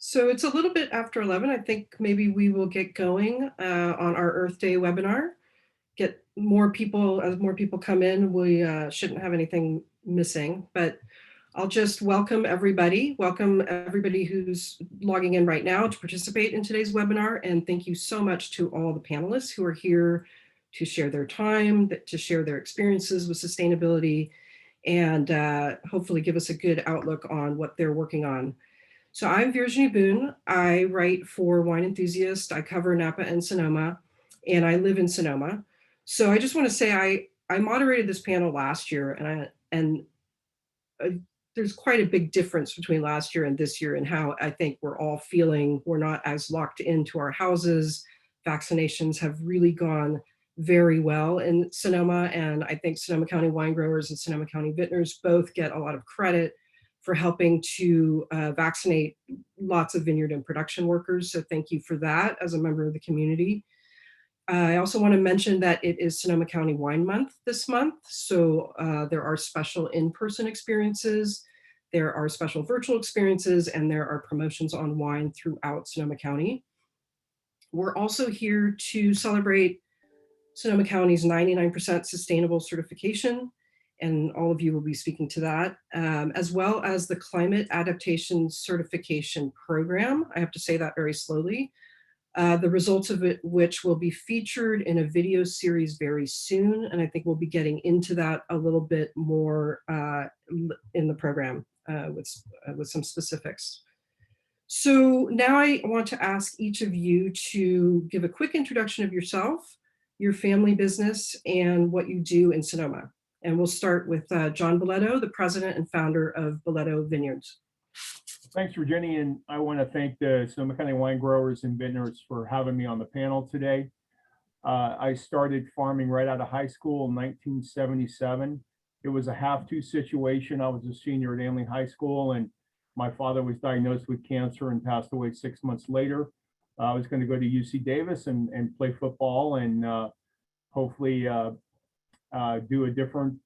So it's a little bit after 11. I think maybe we will get going on our Earth Day webinar. Get more people, as more people come in, we shouldn't have anything missing, but I'll just welcome everybody. Welcome everybody who's logging in right now to participate in today's webinar. And thank you so much to all the panelists who are here to share their time, to share their experiences with sustainability, and hopefully give us a good outlook on what they're working on. So I'm Virginie Boone. I write for Wine Enthusiast. I cover Napa and Sonoma, and I live in Sonoma. So I just want to say I moderated this panel last year, and there's quite a big difference between last year and this year in how I think we're all feeling. We're not as locked into our houses. Vaccinations have really gone very well in Sonoma, and I think Sonoma County Winegrowers and Sonoma County Vintners both get a lot of credit for helping to vaccinate lots of vineyard and production workers. So thank you for that as a member of the community. I also want to mention that it is Sonoma County Wine Month this month. So there are special in-person experiences, there are special virtual experiences, and there are promotions on wine throughout Sonoma County. We're also here to celebrate Sonoma County's 99% sustainable certification, and all of you will be speaking to that, as well as the Climate Adaptation Certification Program. I have to say that very slowly. The results of it, which will be featured in a video series very soon, and I think we'll be getting into that a little bit more in the program with some specifics. So now I want to ask each of you to give a quick introduction of yourself, your family business, and what you do in Sonoma. And we'll start with John Boletto, the president and founder of Boletto Vineyards. Thanks, Virginie, and I want to thank the Sonoma County Winegrowers and Vintners for having me on the panel today. I started farming right out of high school in 1977. It was a have-to situation. I was a senior at Ameling High School, and my father was diagnosed with cancer and passed away 6 months later. I was going to go to UC Davis and play football and hopefully do a different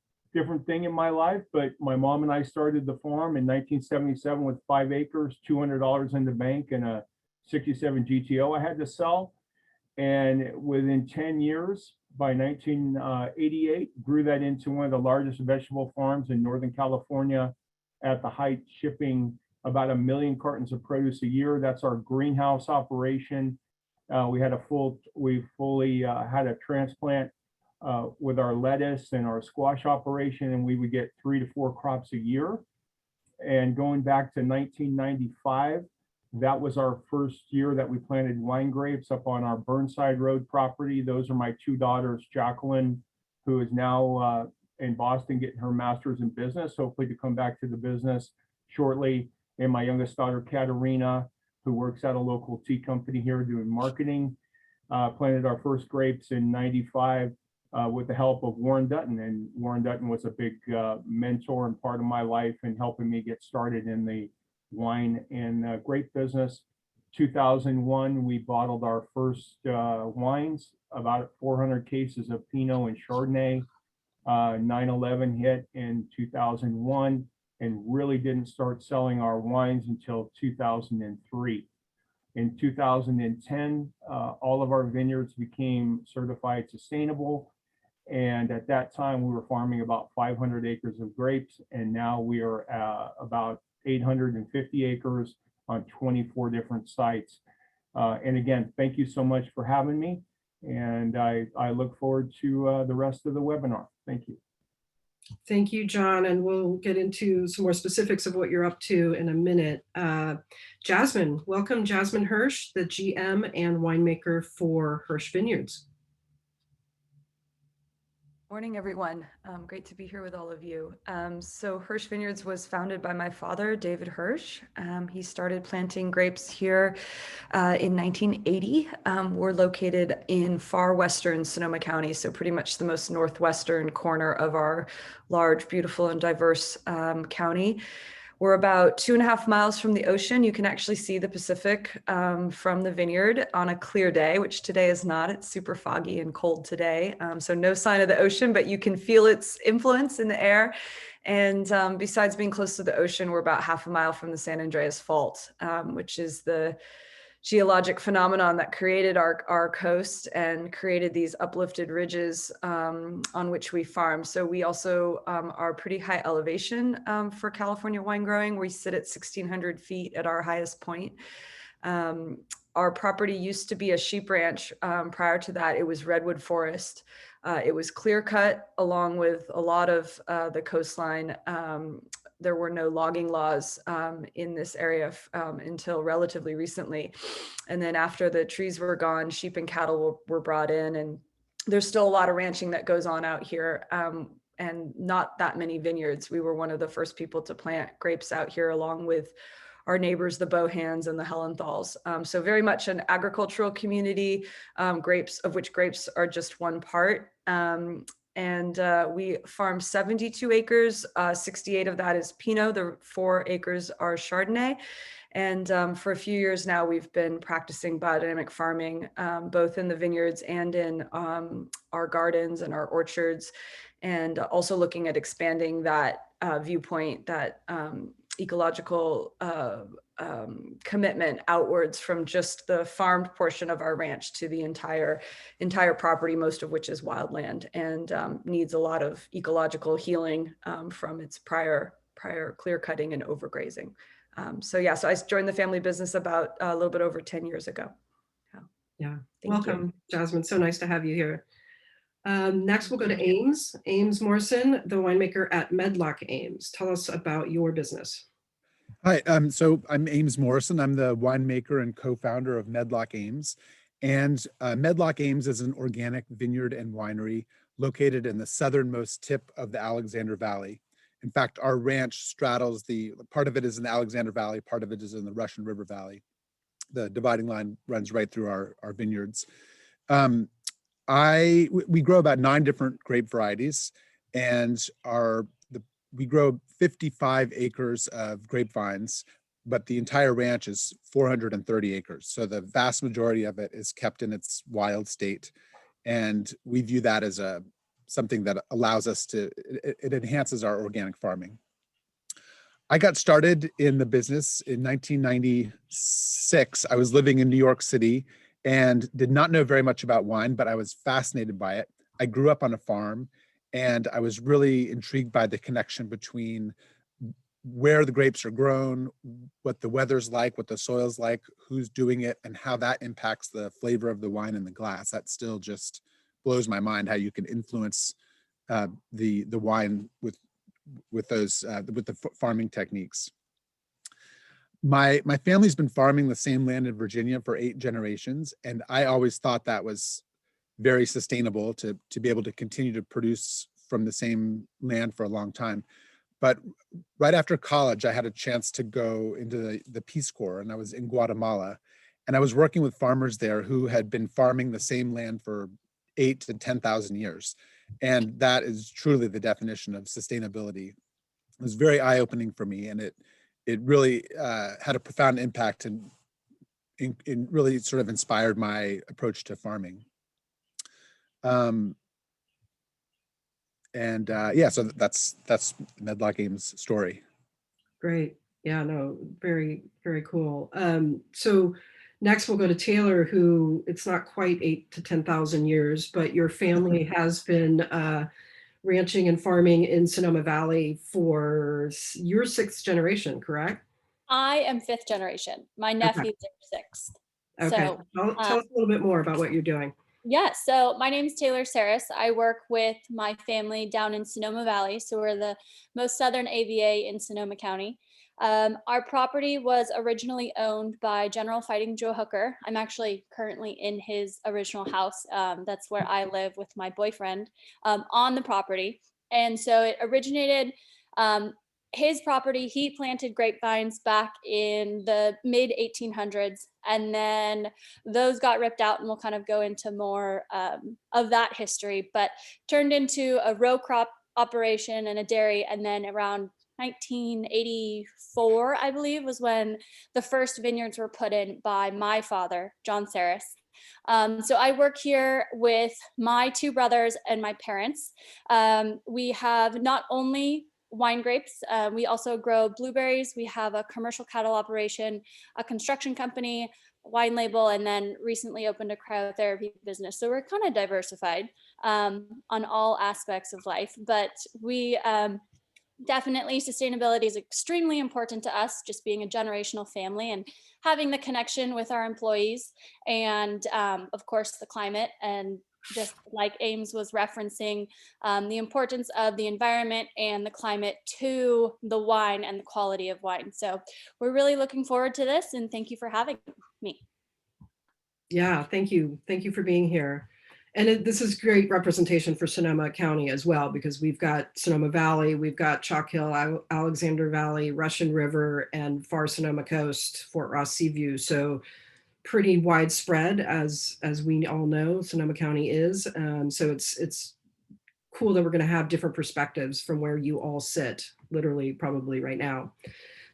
thing in my life, but my mom and I started the farm in 1977 with 5 acres, $200 in the bank, and a 67 GTO I had to sell. And within 10 years, by 1988, grew that into one of the largest vegetable farms in Northern California, at the height shipping about 1 million cartons of produce a year. That's our greenhouse operation. We fully had a transplant with our lettuce and our squash operation, and we would get 3 to 4 crops a year. And going back to 1995, that was our first year that we planted wine grapes up on our Burnside Road property. Those are my 2 daughters, Jacqueline, who is now in Boston getting her master's in business, hopefully to come back to the business shortly, and my youngest daughter, Katerina, who works at a local tea company here doing marketing. Planted our first grapes in 95 with the help of Warren Dutton, and Warren Dutton was a big mentor and part of my life in helping me get started in the wine and grape business. 2001, we bottled our first wines, about 400 cases of Pinot and Chardonnay. 9/11 hit in 2001 and really didn't start selling our wines until 2003. In 2010, all of our vineyards became certified sustainable. And at that time, we were farming about 500 acres of grapes, and now we are about 850 acres on 24 different sites. And again, thank you so much for having me. And I look forward to the rest of the webinar. Thank you. Thank you, John. And we'll get into some more specifics of what you're up to in a minute. Jasmine, welcome, Jasmine Hirsch, the GM and winemaker for Hirsch Vineyards. Morning, everyone. Great to be here with all of you. So Hirsch Vineyards was founded by my father, David Hirsch. He started planting grapes here in 1980. We're located in far western Sonoma County, so pretty much the most northwestern corner of our large, beautiful, and diverse county. We're about 2.5 miles from the ocean. You can actually see the Pacific from the vineyard on a clear day, which today is not. It's super foggy and cold today. So no sign of the ocean, but you can feel its influence in the air. And besides being close to the ocean, we're about half a mile from the San Andreas Fault, which is the geologic phenomenon that created our coast and created these uplifted ridges on which we farm. So we also are pretty high elevation for California wine growing. We sit at 1,600 feet at our highest point. Our property used to be a sheep ranch. Prior to that, it was redwood forest. It was clear cut along with a lot of the coastline. There were no logging laws in this area until relatively recently. And then after the trees were gone, sheep and cattle were brought in, and there's still a lot of ranching that goes on out here, and not that many vineyards. We were one of the first people to plant grapes out here along with our neighbors, the Bohans and the Hellenthals. So very much an agricultural community, grapes, of which grapes are just one part. And we farm 72 acres, 68 of that is Pinot, the 4 acres are Chardonnay. And for a few years now, we've been practicing biodynamic farming, both in the vineyards and in our gardens and our orchards, and also looking at expanding that viewpoint, that ecological commitment outwards from just the farmed portion of our ranch to the entire property, most of which is wildland and needs a lot of ecological healing from its prior clear cutting and overgrazing. So I joined the family business about a little bit over 10 years ago. Yeah, Thank welcome, Jasmine. So nice to have you here. Next, we'll go to Ames Morrison, the winemaker at Medlock Ames. Tell us about your business. Hi, so I'm Ames Morrison. I'm the winemaker and co-founder of Medlock Ames. And Medlock Ames is an organic vineyard and winery located in the southernmost tip of the Alexander Valley. In fact, our ranch straddles part of it is in the Alexander Valley, part of it is in the Russian River Valley. The dividing line runs right through our vineyards. We grow about 9 different grape varieties, and we grow 55 acres of grapevines, but the entire ranch is 430 acres. So the vast majority of it is kept in its wild state. And we view that as something that allows us it enhances our organic farming. I got started in the business in 1996. I was living in New York City and did not know very much about wine, but I was fascinated by it. I grew up on a farm, and I was really intrigued by the connection between where the grapes are grown, what the weather's like, what the soil's like, who's doing it, and how that impacts the flavor of the wine in the glass. That still just blows my mind, how you can influence the wine with the farming techniques. My family's been farming the same land in Virginia for 8 generations, and I always thought that was very sustainable to be able to continue to produce from the same land for a long time. But right after college, I had a chance to go into the Peace Corps, and I was in Guatemala, and I was working with farmers there who had been farming the same land for 8,000 to 10,000 years. And that is truly the definition of sustainability. It was very eye-opening for me, and it really had a profound impact and really sort of inspired my approach to farming. So that's Medlock Ames' story. Great. Yeah, no, very, very cool. So next we'll go to Taylor, who it's not quite 8,000 to 10,000 years, but your family has been ranching and farming in Sonoma Valley for your 6th generation, correct? I am 5th generation. My nephews are 6th. Okay. So, tell us a little bit more about what you're doing. yeah, so my name is Taylor Saris. I work with my family down in Sonoma Valley. So we're the most southern AVA in Sonoma County. Our property was originally owned by General Fighting Joe Hooker. I'm actually currently in his original house. That's where I live with my boyfriend on the property. And so it originated his property. He planted grapevines back in the mid 1800s, and then those got ripped out, and we'll kind of go into more of that history, but turned into a row crop operation and a dairy. And then around 1984, I believe, was when the first vineyards were put in by my father, John Saris. So I work here with my 2 brothers and my parents. We have not only wine grapes. We also grow blueberries. We have a commercial cattle operation, a construction company, wine label, and then recently opened a cryotherapy business. So we're kind of diversified on all aspects of life, but we definitely sustainability is extremely important to us, just being a generational family and having the connection with our employees, and of course the climate, and just like Ames was referencing, the importance of the environment and the climate to the wine and the quality of wine. So we're really looking forward to this, and thank you for having me. Yeah, thank you. Thank you for being here. And this is great representation for Sonoma County as well, because we've got Sonoma Valley, we've got Chalk Hill, Alexander Valley, Russian River, and far Sonoma Coast, Fort Ross Seaview. So pretty widespread, as we all know, Sonoma County is. So it's cool that we're going to have different perspectives from where you all sit, literally, probably right now.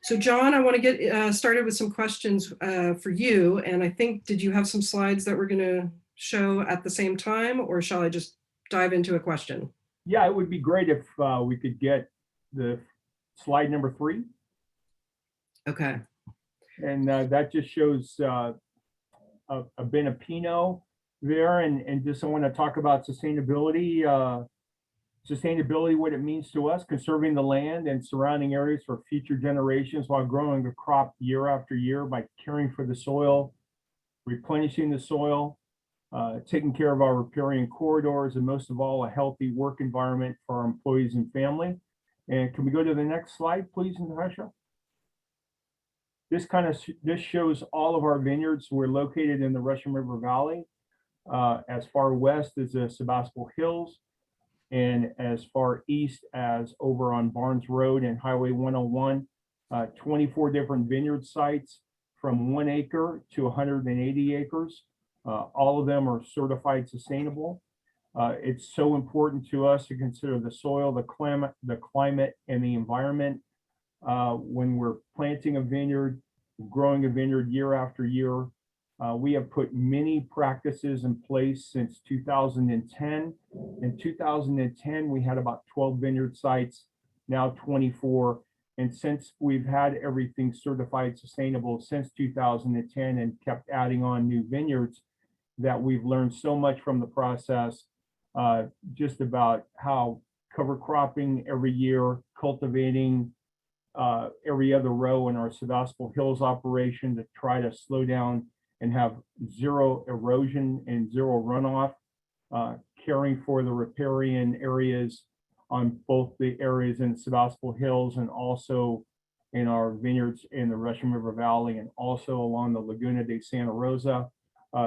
So John, I want to get started with some questions for you. And I think, did you have some slides that we're going to show at the same time, or shall I just dive into a question? Yeah, it would be great if we could get the slide number 3. Okay. And that just shows a bin of Pinot there. And just I want to talk about sustainability, what it means to us, conserving the land and surrounding areas for future generations while growing a crop year after year by caring for the soil, replenishing the soil, taking care of our riparian corridors, and most of all, a healthy work environment for our employees and family. And can we go to the next slide, please, Natasha? This shows all of our vineyards. We're located in the Russian River Valley, as far west as the Sebastopol Hills, and as far east as over on Barnes Road and Highway 101, 24 different vineyard sites from 1 acre to 180 acres. All of them are certified sustainable. It's so important to us to consider the soil, the climate, and the environment when we're planting a vineyard, growing a vineyard year after year. We have put many practices in place since 2010. In 2010, we had about 12 vineyard sites, now 24. And since we've had everything certified sustainable since 2010 and kept adding on new vineyards, that we've learned so much from the process, just about how cover cropping every year, cultivating every other row in our Sebastopol Hills operation to try to slow down and have zero erosion and zero runoff, caring for the riparian areas on both the areas in Sebastopol Hills and also in our vineyards in the Russian River Valley, and also along the Laguna de Santa Rosa.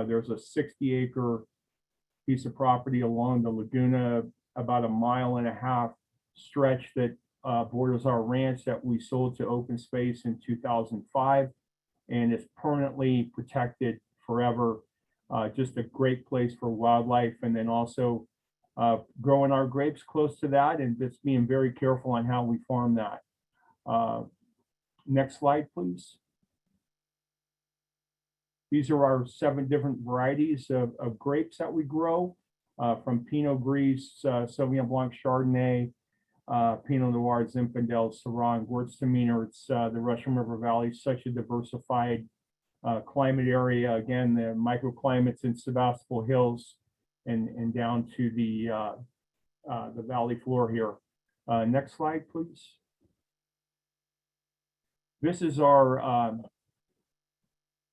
There's a 60-acre piece of property along the Laguna, about 1.5 mile stretch that borders our ranch that we sold to open space in 2005. And it's permanently protected forever. Just a great place for wildlife, and then also growing our grapes close to that, and just being very careful on how we farm that. Next slide, please. These are our 7 different varieties of grapes that we grow, from Pinot Gris, Sauvignon Blanc, Chardonnay, Pinot Noir, Zinfandel, Syrah, Gewürztraminer. It's the Russian River Valley, such a diversified climate area. Again, the microclimates in Sebastopol Hills and down to the valley floor here. Next slide, please. This is our,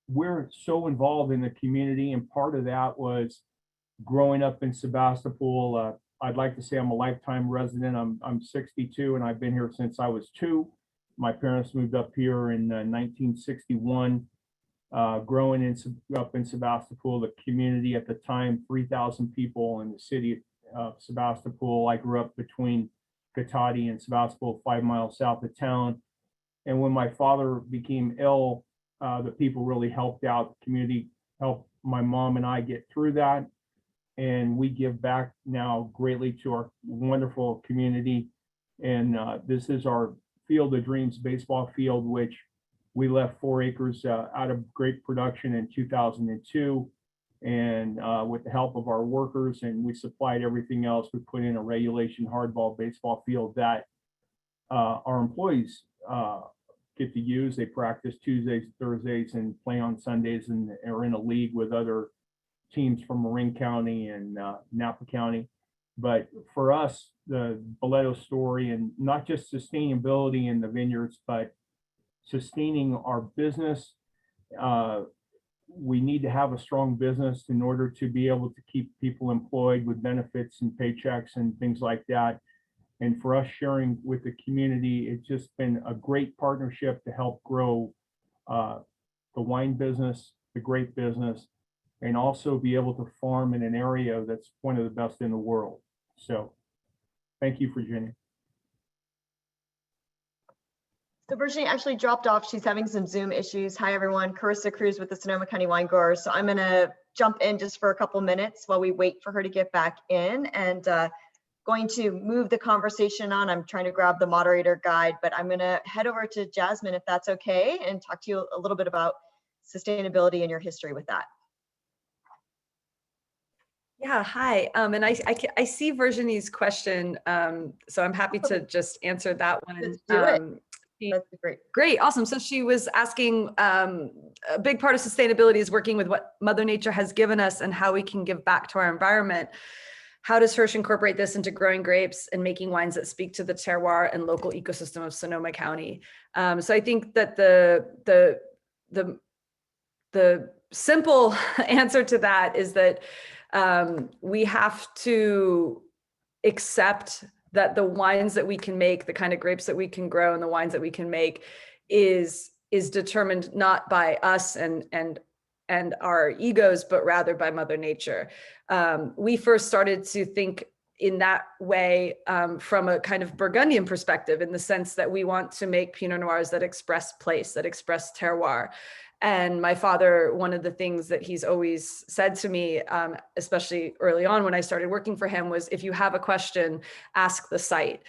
we're so involved in the community, and part of that was growing up in Sebastopol. I'd like to say I'm a lifetime resident. I'm 62, and I've been here since I was 2. My parents moved up here in 1961. Growing up in Sebastopol, the community at the time, 3,000 people in the city of Sebastopol. I grew up between Katati and Sebastopol, 5 miles south of town. And when my father became ill, the people really helped out. The community helped my mom and I get through that. And we give back now greatly to our wonderful community. And this is our Field of Dreams baseball field, which we left 4 acres out of grape production in 2002. And with the help of our workers, and we supplied everything else, we put in a regulation hardball baseball field that our employees get to use. They practice Tuesdays, Thursdays, and play on Sundays, and are in a league with other teams from Marin County and Napa County. But for us, the Boleto story, and not just sustainability in the vineyards, but sustaining our business. We need to have a strong business in order to be able to keep people employed with benefits and paychecks and things like that. And for us sharing with the community, it's just been a great partnership to help grow the wine business, the grape business, and also be able to farm in an area that's one of the best in the world. So thank you, Virginie. So Virginie actually dropped off. She's having some Zoom issues. Hi, everyone. Carissa Cruz with the Sonoma County Winegrowers. So I'm going to jump in just for a couple minutes while we wait for her to get back in, and going to move the conversation on. I'm trying to grab the moderator guide, but I'm going to head over to Jasmine, if that's okay, and talk to you a little bit about sustainability and your history with that. Yeah, hi. And I see Virginie's question, so I'm happy to just answer that one. Let's do it. That's great. Great, awesome. So she was asking, a big part of sustainability is working with what Mother Nature has given us and how we can give back to our environment. How does Hirsch incorporate this into growing grapes and making wines that speak to the terroir and local ecosystem of Sonoma County? So I think that the simple answer to that is that we have to accept that the wines that we can make, the kind of grapes that we can grow, and the wines that we can make is determined not by us and our egos, but rather by Mother Nature. We first started to think in that way from a kind of Burgundian perspective, in the sense that we want to make Pinot Noirs that express place, that express terroir. And my father, one of the things that he's always said to me, especially early on when I started working for him, was, if you have a question, ask the site.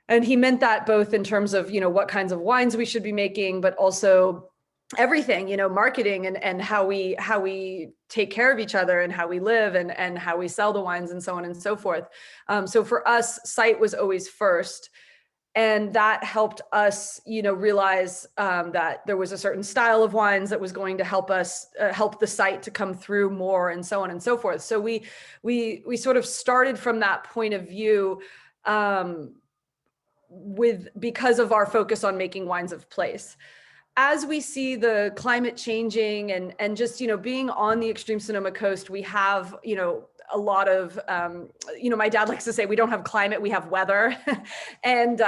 And he meant that both in terms of, what kinds of wines we should be making, but also everything, marketing and how we take care of each other and how we live and how we sell the wines and so on and so forth. So for us, site was always first. And that helped us, realize that there was a certain style of wines that was going to help us, help the site to come through more, and so on and so forth. So we sort of started from that point of view because of our focus on making wines of place. As we see the climate changing and just, being on the extreme Sonoma coast, we have, a lot of, my dad likes to say, we don't have climate, we have weather. And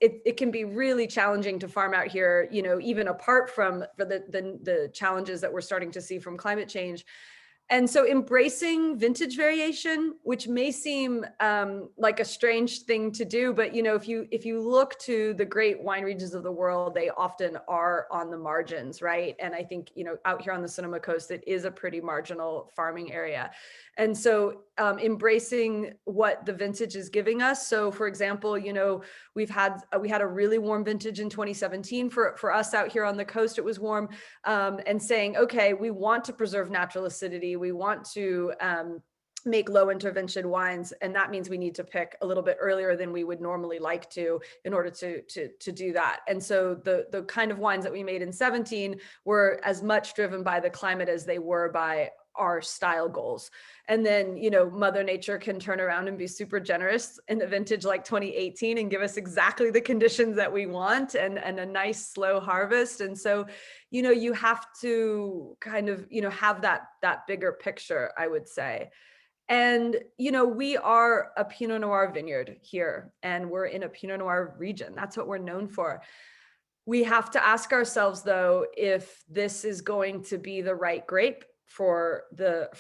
it can be really challenging to farm out here, even apart from the challenges that we're starting to see from climate change. And so embracing vintage variation, which may seem like a strange thing to do, but if you look to the great wine regions of the world, they often are on the margins, right? And I think out here on the Sonoma coast, it is a pretty marginal farming area. And so embracing what the vintage is giving us. So for example, we had a really warm vintage in 2017 for us out here on the coast. It was warm, and saying, okay, we want to preserve natural acidity. We want to make low intervention wines, and that means we need to pick a little bit earlier than we would normally like to in order to do that. And so the kind of wines that we made in 17 were as much driven by the climate as they were by our style goals. And then, Mother Nature can turn around and be super generous in a vintage like 2018 and give us exactly the conditions that we want and a nice slow harvest. And so, you have to kind of, have that bigger picture, I would say. And, we are a Pinot Noir vineyard here, and we're in a Pinot Noir region. That's what we're known for. We have to ask ourselves, though, if this is going to be the right grape for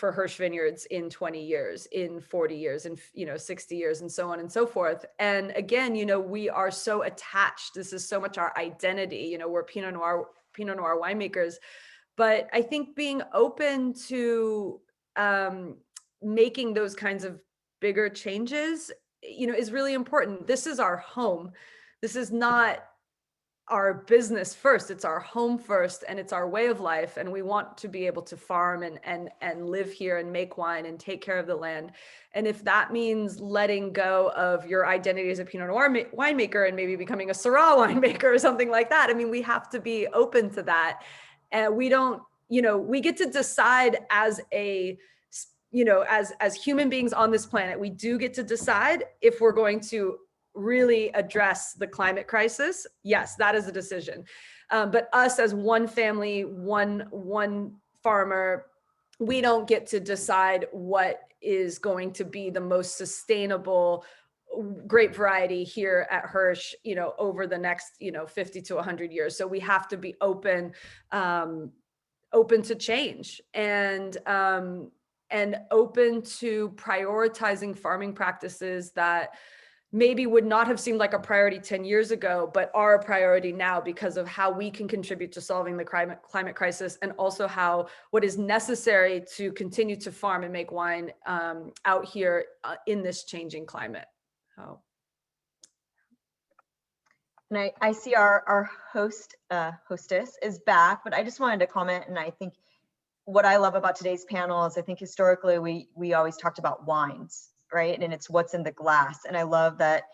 Hirsch Vineyards in 20 years, in 40 years, in 60 years, and so on and so forth. And again, we are so attached. This is so much our identity. We're Pinot Noir winemakers. But I think being open to making those kinds of bigger changes, is really important. This is our home. This is not our business first, it's our home first, and it's our way of life, and we want to be able to farm and live here and make wine and take care of the land. And if that means letting go of your identity as a Pinot Noir winemaker and maybe becoming a Syrah winemaker or something like that, I mean, we have to be open to that. And we don't, we get to decide as as human beings on this planet, we do get to decide if we're going to really address the climate crisis. Yes, that is a decision. But us as one family, one farmer, we don't get to decide what is going to be the most sustainable grape variety here at Hirsch, over the next, 50 to 100 years. So we have to be open to change and open to prioritizing farming practices that maybe would not have seemed like a priority 10 years ago, but are a priority now because of how we can contribute to solving the climate crisis, and also what is necessary to continue to farm and make wine out here in this changing climate. So. And I see our hostess is back, but I just wanted to comment, and I think what I love about today's panel is I think historically we always talked about wines, right? And it's what's in the glass. And I love that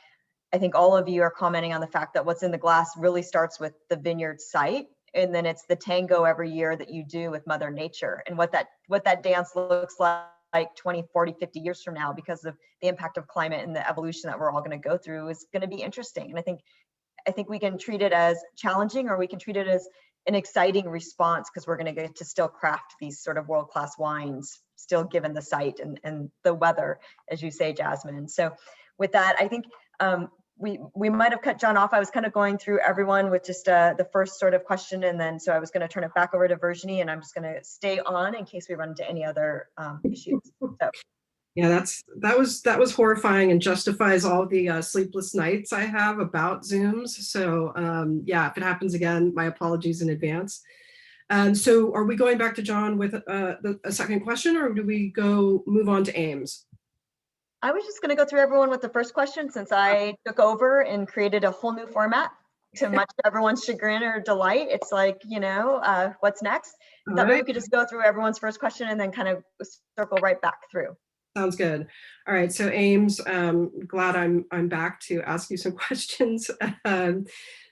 I think all of you are commenting on the fact that what's in the glass really starts with the vineyard site. And then it's the tango every year that you do with Mother Nature, and what that dance looks like 20, 40, 50 years from now, because of the impact of climate and the evolution that we're all going to go through, is going to be interesting. And I think we can treat it as challenging, or we can treat it as an exciting response, because we're going to get to still craft these sort of world-class wines, still given the site and the weather, as you say, Jasmine. So with that, I think we might have cut John off. I was kind of going through everyone with just the first sort of question, and then so I was going to turn it back over to Virginie, and I'm just going to stay on in case we run into any other issues. So. Yeah, that was horrifying, and justifies all the sleepless nights I have about Zooms. So yeah, if it happens again, my apologies in advance. So are we going back to John with a second question, or do we move on to Ames? I was just going to go through everyone with the first question, since I took over and created a whole new format to much everyone's chagrin or delight. It's like, what's next? I thought maybe we could just go through everyone's first question and then kind of circle right back through. Sounds good. All right, so Ames, glad I'm back to ask you some questions.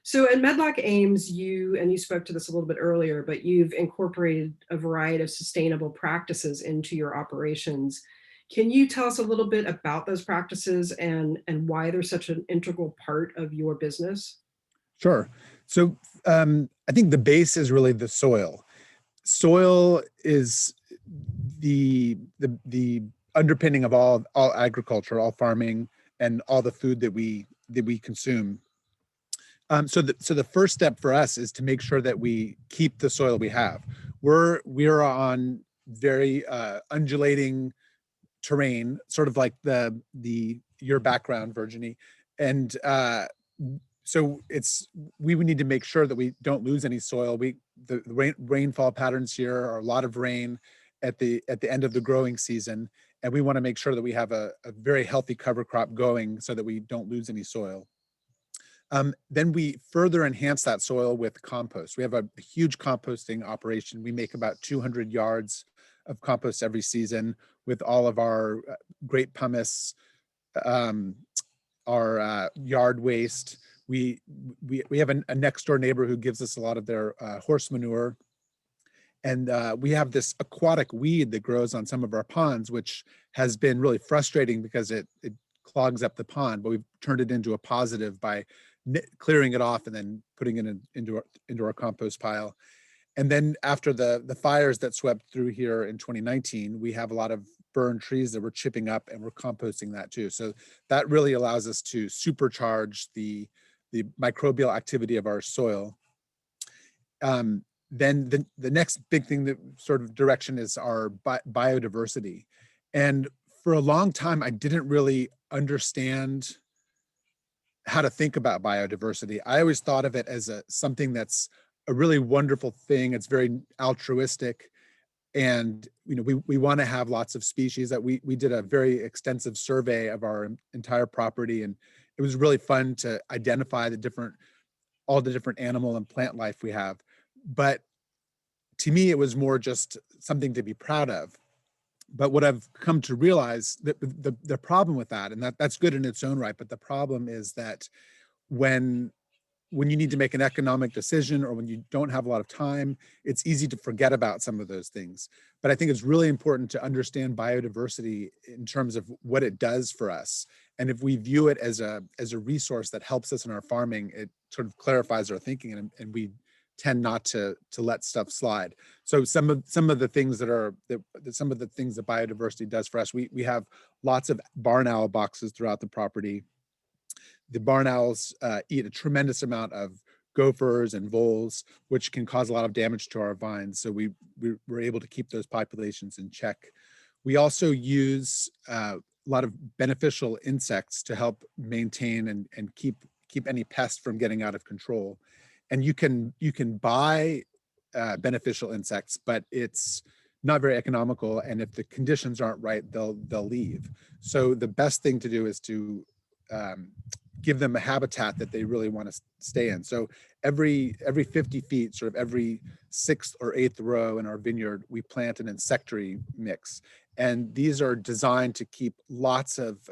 So at Medlock Ames, you spoke to this a little bit earlier, but you've incorporated a variety of sustainable practices into your operations. Can you tell us a little bit about those practices and why they're such an integral part of your business? Sure. So I think the base is really the soil. Soil is the underpinning of all agriculture, all farming, and all the food that we consume. So the first step for us is to make sure that we keep the soil we have. We're on very undulating terrain, sort of like your background, Virginie, and so we would need to make sure that we don't lose any soil. The rainfall patterns here are a lot of rain at the end of the growing season, and we want to make sure that we have a very healthy cover crop going so that we don't lose any soil. Then we further enhance that soil with compost. We have a huge composting operation. We make about 200 yards of compost every season with all of our grape pumice, our yard waste. We have a next door neighbor who gives us a lot of their horse manure. And we have this aquatic weed that grows on some of our ponds, which has been really frustrating because it clogs up the pond, but we've turned it into a positive by clearing it off and then putting it into our compost pile. And then after the fires that swept through here in 2019, we have a lot of burned trees that we're chipping up, and we're composting that too. So that really allows us to supercharge the microbial activity of our soil. Then the next big thing, that sort of direction, is our biodiversity. And for a long time, I didn't really understand how to think about biodiversity. I always thought of it as something that's a really wonderful thing. It's very altruistic, and we want to have lots of species. That we did a very extensive survey of our entire property, and it was really fun to identify the different all the different animal and plant life we have. But to me, it was more just something to be proud of. But what I've come to realize, that the problem with that, and that's good in its own right, but the problem is that when you need to make an economic decision or when you don't have a lot of time, it's easy to forget about some of those things. But I think it's really important to understand biodiversity in terms of what it does for us. And if we view it as a resource that helps us in our farming, it sort of clarifies our thinking, and we tend not to let stuff slide. So some of the things that biodiversity does for us, we have lots of barn owl boxes throughout the property. The barn owls eat a tremendous amount of gophers and voles, which can cause a lot of damage to our vines. So we're able to keep those populations in check. We also use a lot of beneficial insects to help maintain and keep any pests from getting out of control. And you can buy beneficial insects, but it's not very economical. And if the conditions aren't right, they'll leave. So the best thing to do is to give them a habitat that they really want to stay in. So every 50 feet, sort of every 6th or 8th row in our vineyard, we plant an insectary mix. And these are designed to keep lots of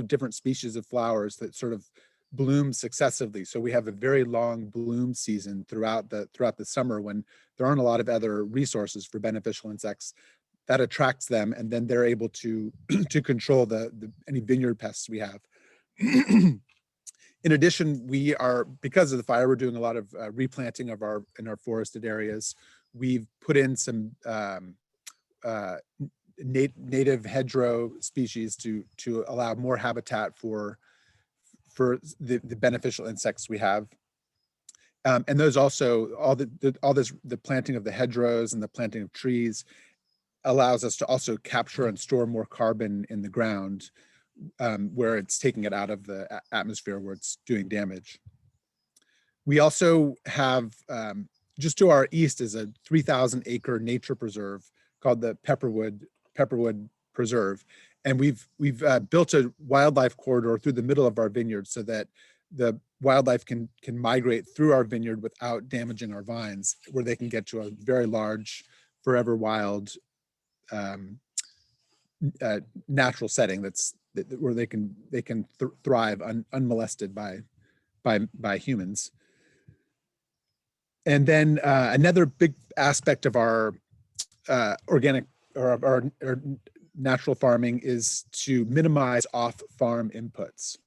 different species of flowers that sort of bloom successively. So we have a very long bloom season throughout the summer when there aren't a lot of other resources for beneficial insects. That attracts them, and then they're able to control any vineyard pests we have. In addition, because of the fire, we're doing a lot of replanting in our forested areas. We've put in some native hedgerow species to allow more habitat for the beneficial insects we have. And those also, the planting of the hedgerows and the planting of trees allows us to also capture and store more carbon in the ground, where it's taking it out of the atmosphere where it's doing damage. We also have, just to our east is a 3,000 acre nature preserve called the Pepperwood Preserve. And we've built a wildlife corridor through the middle of our vineyard so that the wildlife can migrate through our vineyard without damaging our vines, where they can get to a very large, forever wild natural setting where they can thrive unmolested by humans. And then another big aspect of our organic or our natural farming is to minimize off-farm inputs.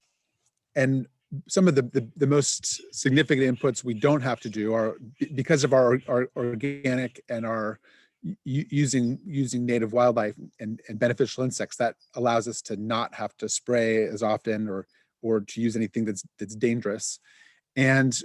And some of the most significant inputs we don't have to do are because of our organic and our using native wildlife and beneficial insects. That allows us to not have to spray as often or to use anything that's dangerous. And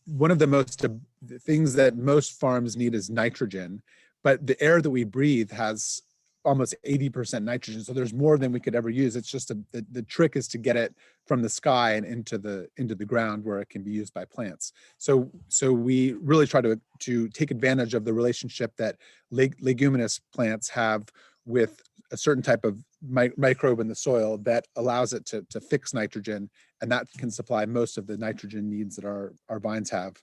one of the things that most farms need is nitrogen, but the air that we breathe has almost 80% nitrogen. So there's more than we could ever use. It's just the trick is to get it from the sky and into the ground where it can be used by plants. So we really try to take advantage of the relationship that leguminous plants have with a certain type of microbe in the soil that allows it to fix nitrogen, and that can supply most of the nitrogen needs that our vines have.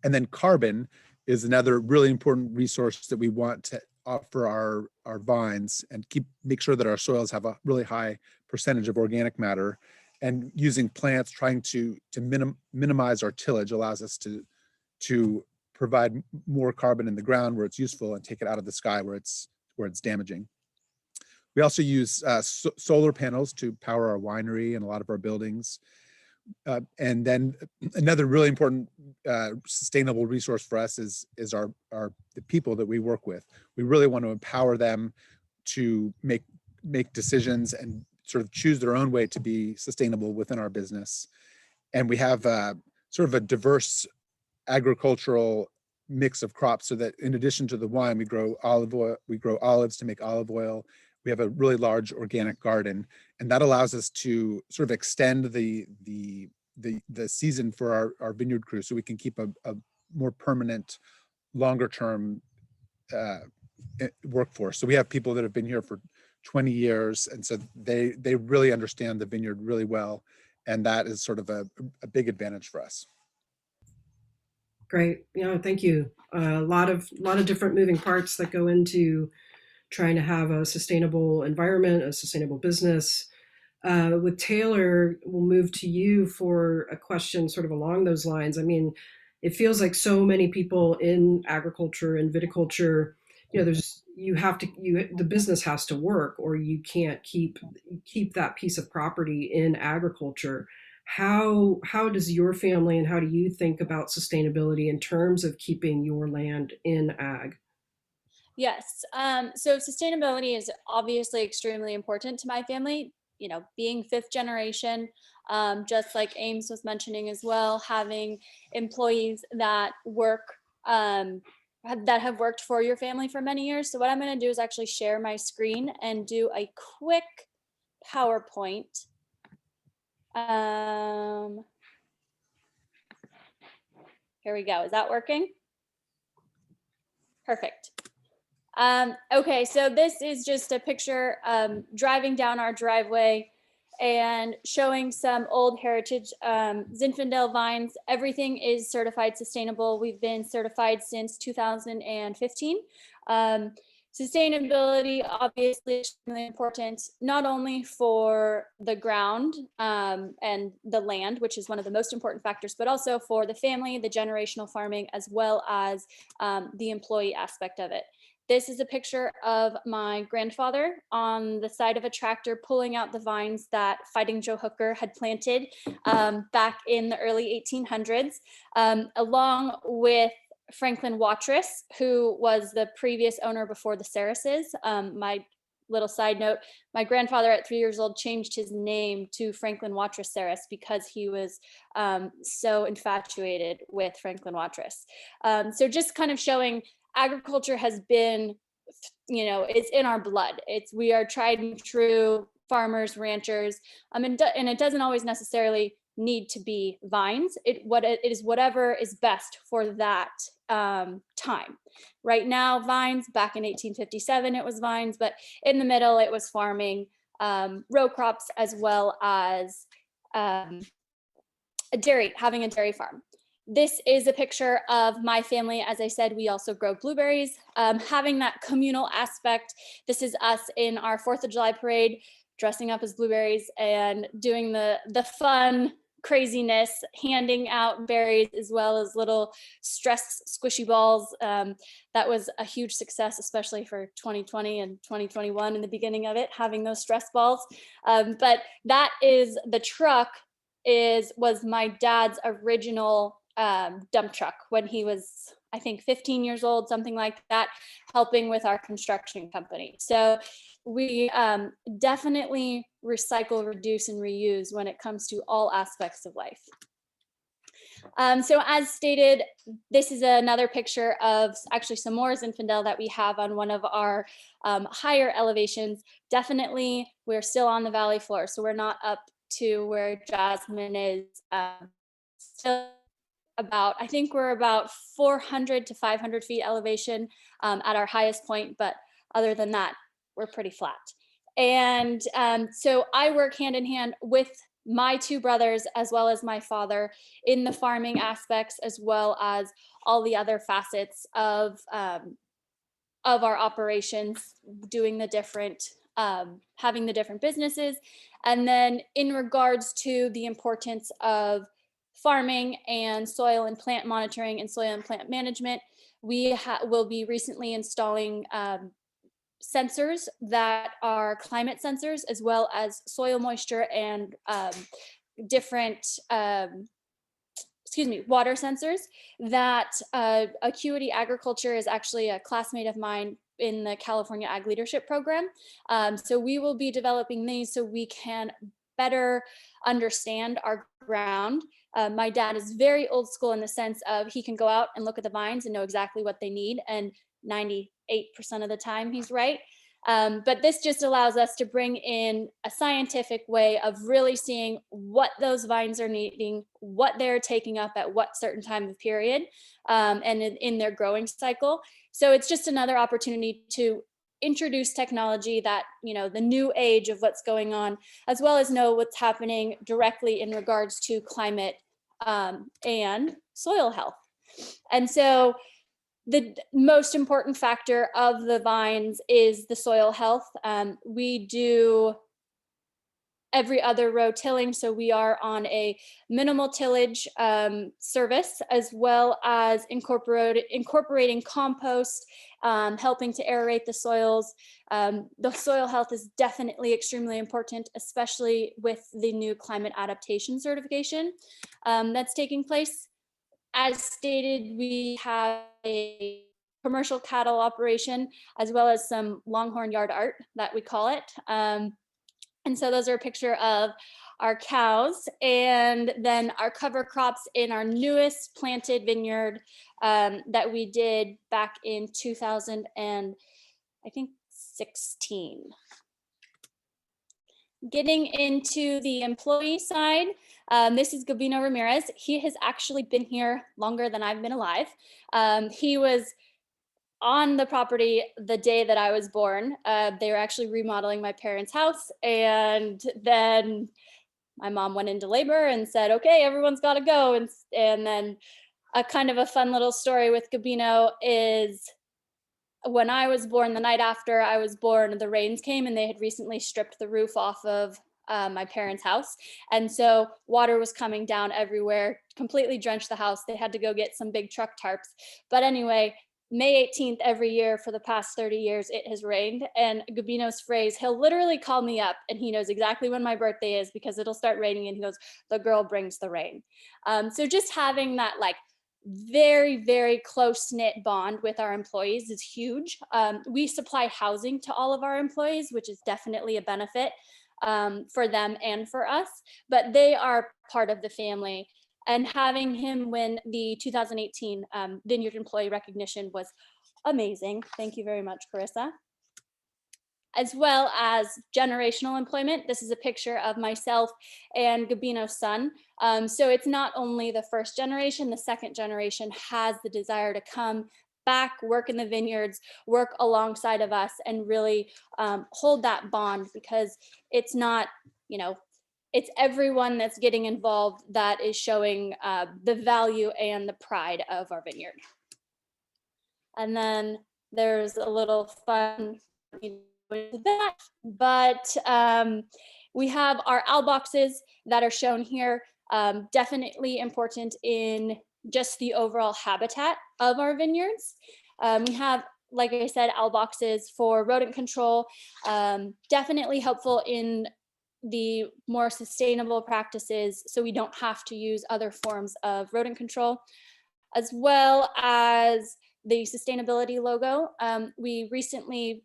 And then carbon is another really important resource that we want to offer our vines and make sure that our soils have a really high percentage of organic matter. And using plants, trying to minimize our tillage allows us to provide more carbon in the ground where it's useful and take it out of the sky where it's damaging. We also use solar panels to power our winery and a lot of our buildings. And then another really important sustainable resource for us is the people that we work with. We really want to empower them to make decisions and sort of choose their own way to be sustainable within our business. And we have sort of a diverse agricultural mix of crops, so that in addition to the wine, we grow olives to make olive oil. We have a really large organic garden, and that allows us to sort of extend the season for our vineyard crew, so we can keep a more permanent, longer term workforce. So we have people that have been here for 20 years, and so they really understand the vineyard really well. And that is sort of a big advantage for us. Great. Thank you. A lot of different moving parts that go into trying to have a sustainable environment, a sustainable business. With Taylor, we'll move to you for a question sort of along those lines. I mean, it feels like so many people in agriculture and viticulture, the business has to work, or you can't keep that piece of property in agriculture. How does your family and how do you think about sustainability in terms of keeping your land in ag? Yes. So sustainability is obviously extremely important to my family. Being fifth generation, just like Ames was mentioning as well, having employees that work, that have worked for your family for many years. So what I'm going to do is actually share my screen and do a quick PowerPoint. Here we go. Is that working? Perfect. Okay, so this is just a picture driving down our driveway and showing some old heritage Zinfandel vines. Everything is certified sustainable. We've been certified since 2015. Sustainability, obviously, extremely important, not only for the ground and the land, which is one of the most important factors, but also for the family, the generational farming, as well as the employee aspect of it. This is a picture of my grandfather on the side of a tractor pulling out the vines that Fighting Joe Hooker had planted back in the early 1800s, along with Franklin Watrous, who was the previous owner before the Sarrises. My little side note, my grandfather at 3 years old changed his name to Franklin Watrous Sarris because he was so infatuated with Franklin Watrous. So just kind of showing agriculture has been, it's in our blood. We are tried and true farmers, ranchers, and it doesn't always necessarily need to be vines. It is whatever is best for that time. Right now, vines. Back in 1857, it was vines, but in the middle, it was farming, row crops, as well as having a dairy farm. This is a picture of my family. As I said, we also grow blueberries, having that communal aspect. This is us in our 4th of July parade, dressing up as blueberries and doing the fun craziness, handing out berries as well as little stress squishy balls. That was a huge success, especially for 2020 and 2021 in the beginning of it, having those stress balls. But that is the truck was my dad's original dump truck when he was, I think, 15 years old, something like that, helping with our construction company. So we definitely recycle, reduce, and reuse when it comes to all aspects of life. So as stated, this is another picture of actually some more Zinfandel that we have on one of our higher elevations. Definitely, we're still on the valley floor, so we're not up to where Jasmine is. Still about, I think we're about 400 to 500 feet elevation at our highest point, but other than that, we're pretty flat. And so I work hand in hand with my 2 brothers, as well as my father, in the farming aspects, as well as all the other facets of our operations, doing the different, having the different businesses. And then in regards to the importance of farming and soil and plant monitoring and soil and plant management, we will be recently installing sensors that are climate sensors, as well as soil moisture and different water sensors. That Acuity Agriculture is actually a classmate of mine in the California Ag Leadership Program. So we will be developing these so we can better understand our ground. My dad is very old school in the sense of he can go out and look at the vines and know exactly what they need, and 98% of the time he's right. But this just allows us to bring in a scientific way of really seeing what those vines are needing, what they're taking up at what certain time of period, and in their growing cycle. So it's just another opportunity to introduce technology that, you know, the new age of what's going on, as well as know what's happening directly in regards to climate and soil health. And so the most important factor of the vines is the soil health. We do every other row tilling, so we are on a minimal tillage service, as well as incorporating compost, helping to aerate the soils. The soil health is definitely extremely important, especially with the new climate adaptation certification that's taking place. As stated, we have a commercial cattle operation, as well as some longhorn yard art that we call it. And so those are a picture of our cows, and then our cover crops in our newest planted vineyard that we did back in 2016. Getting into the employee side, this is Gabino Ramirez. He has actually been here longer than I've been alive. He was on the property the day that I was born. They were actually remodeling my parents' house, and then my mom went into labor and said, okay, everyone's got to go. And then a kind of a fun little story with Gabino is when I was born, the night after I was born, the rains came and they had recently stripped the roof off of my parents' house. And so water was coming down everywhere, completely drenched the house. They had to go get some big truck tarps. But anyway, May 18th every year for the past 30 years, it has rained. And Gabino's phrase, he'll literally call me up and he knows exactly when my birthday is because it'll start raining and he goes, the girl brings the rain. So just having that like very, very close-knit bond with our employees is huge. We supply housing to all of our employees, which is definitely a benefit for them and for us, but they are part of the family. And having him win the 2018 Vineyard Employee Recognition was amazing. Thank you very much, Carissa. As well as generational employment. This is a picture of myself and Gabino's son. So it's not only the first generation, the second generation has the desire to come back, work in the vineyards, work alongside of us, and really hold that bond, because it's not, you know, it's everyone that's getting involved that is showing the value and the pride of our vineyard. And then there's a little fun that, but we have our owl boxes that are shown here, definitely important in just the overall habitat of our vineyards. We have, like I said, owl boxes for rodent control, definitely helpful in the more sustainable practices, so we don't have to use other forms of rodent control, as well as the sustainability logo. We recently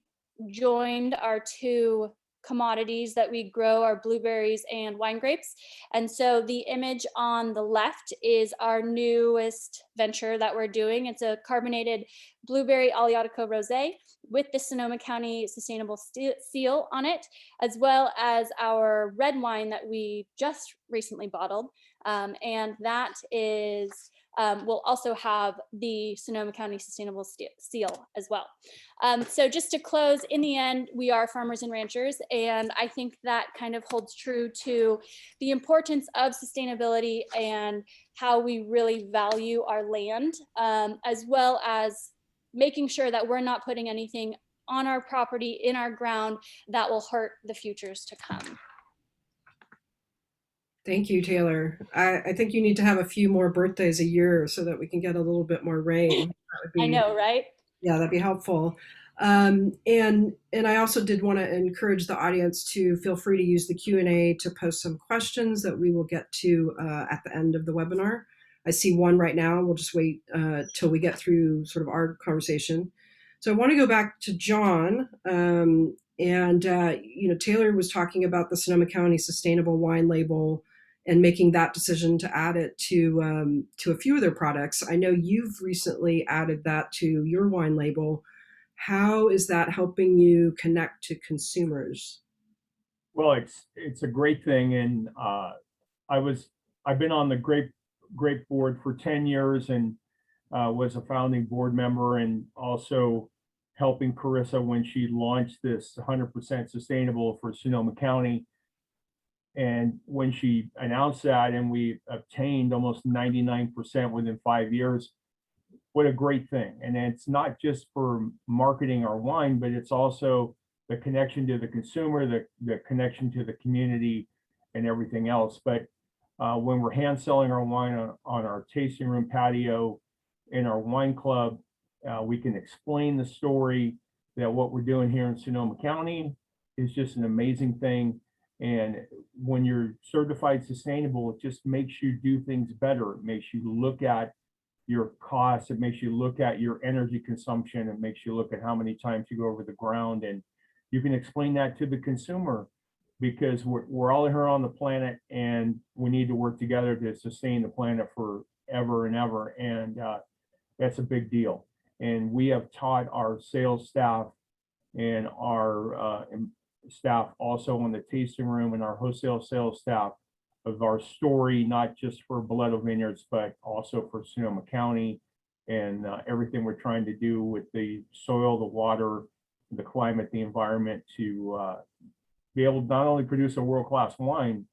joined our two commodities that we grow, our blueberries and wine grapes. And so the image on the left is our newest venture that we're doing. It's a carbonated blueberry Aleatico rosé with the Sonoma County Sustainable Seal on it, as well as our red wine that we just recently bottled. And that is will also have the Sonoma County Sustainable Seal as well. So just to close, in the end, we are farmers and ranchers, and I think that kind of holds true to the importance of sustainability and how we really value our land, as well as making sure that we're not putting anything on our property, in our ground, that will hurt the futures to come. Thank you, Taylor. I think you need to have a few more birthdays a year so that we can get a little bit more rain. That would be, I know, right? Yeah, that'd be helpful. And I also did want to encourage the audience to feel free to use the Q&A to post some questions that we will get to at the end of the webinar. I see one right now. We'll just wait till we get through sort of our conversation. So I want to go back to John. Taylor was talking about the Sonoma County Sustainable Wine Label and making that decision to add it to a few of their products. I know you've recently added that to your wine label. How is that helping you connect to consumers? Well, it's a great thing, and I've been on the grape board for 10 years and was a founding board member, and also helping Carissa when she launched this 100% sustainable for Sonoma County. And when she announced that and we obtained almost 99% within 5 years, what a great thing. And it's not just for marketing our wine, but it's also the connection to the consumer, the connection to the community and everything else. But when we're hand selling our wine on our tasting room patio in our wine club, we can explain the story that what we're doing here in Sonoma County is just an amazing thing. And when you're certified sustainable, it just makes you do things better. It makes you look at your costs. It makes you look at your energy consumption. It makes you look at how many times you go over the ground. And you can explain that to the consumer, because we're all here on the planet and we need to work together to sustain the planet forever and ever. And that's a big deal. And we have taught our sales staff and our staff also on the tasting room and our wholesale sales staff of our story, not just for Boleto Vineyards, but also for Sonoma County and everything we're trying to do with the soil, the water, the climate, the environment, to be able to not only produce a world-class wine,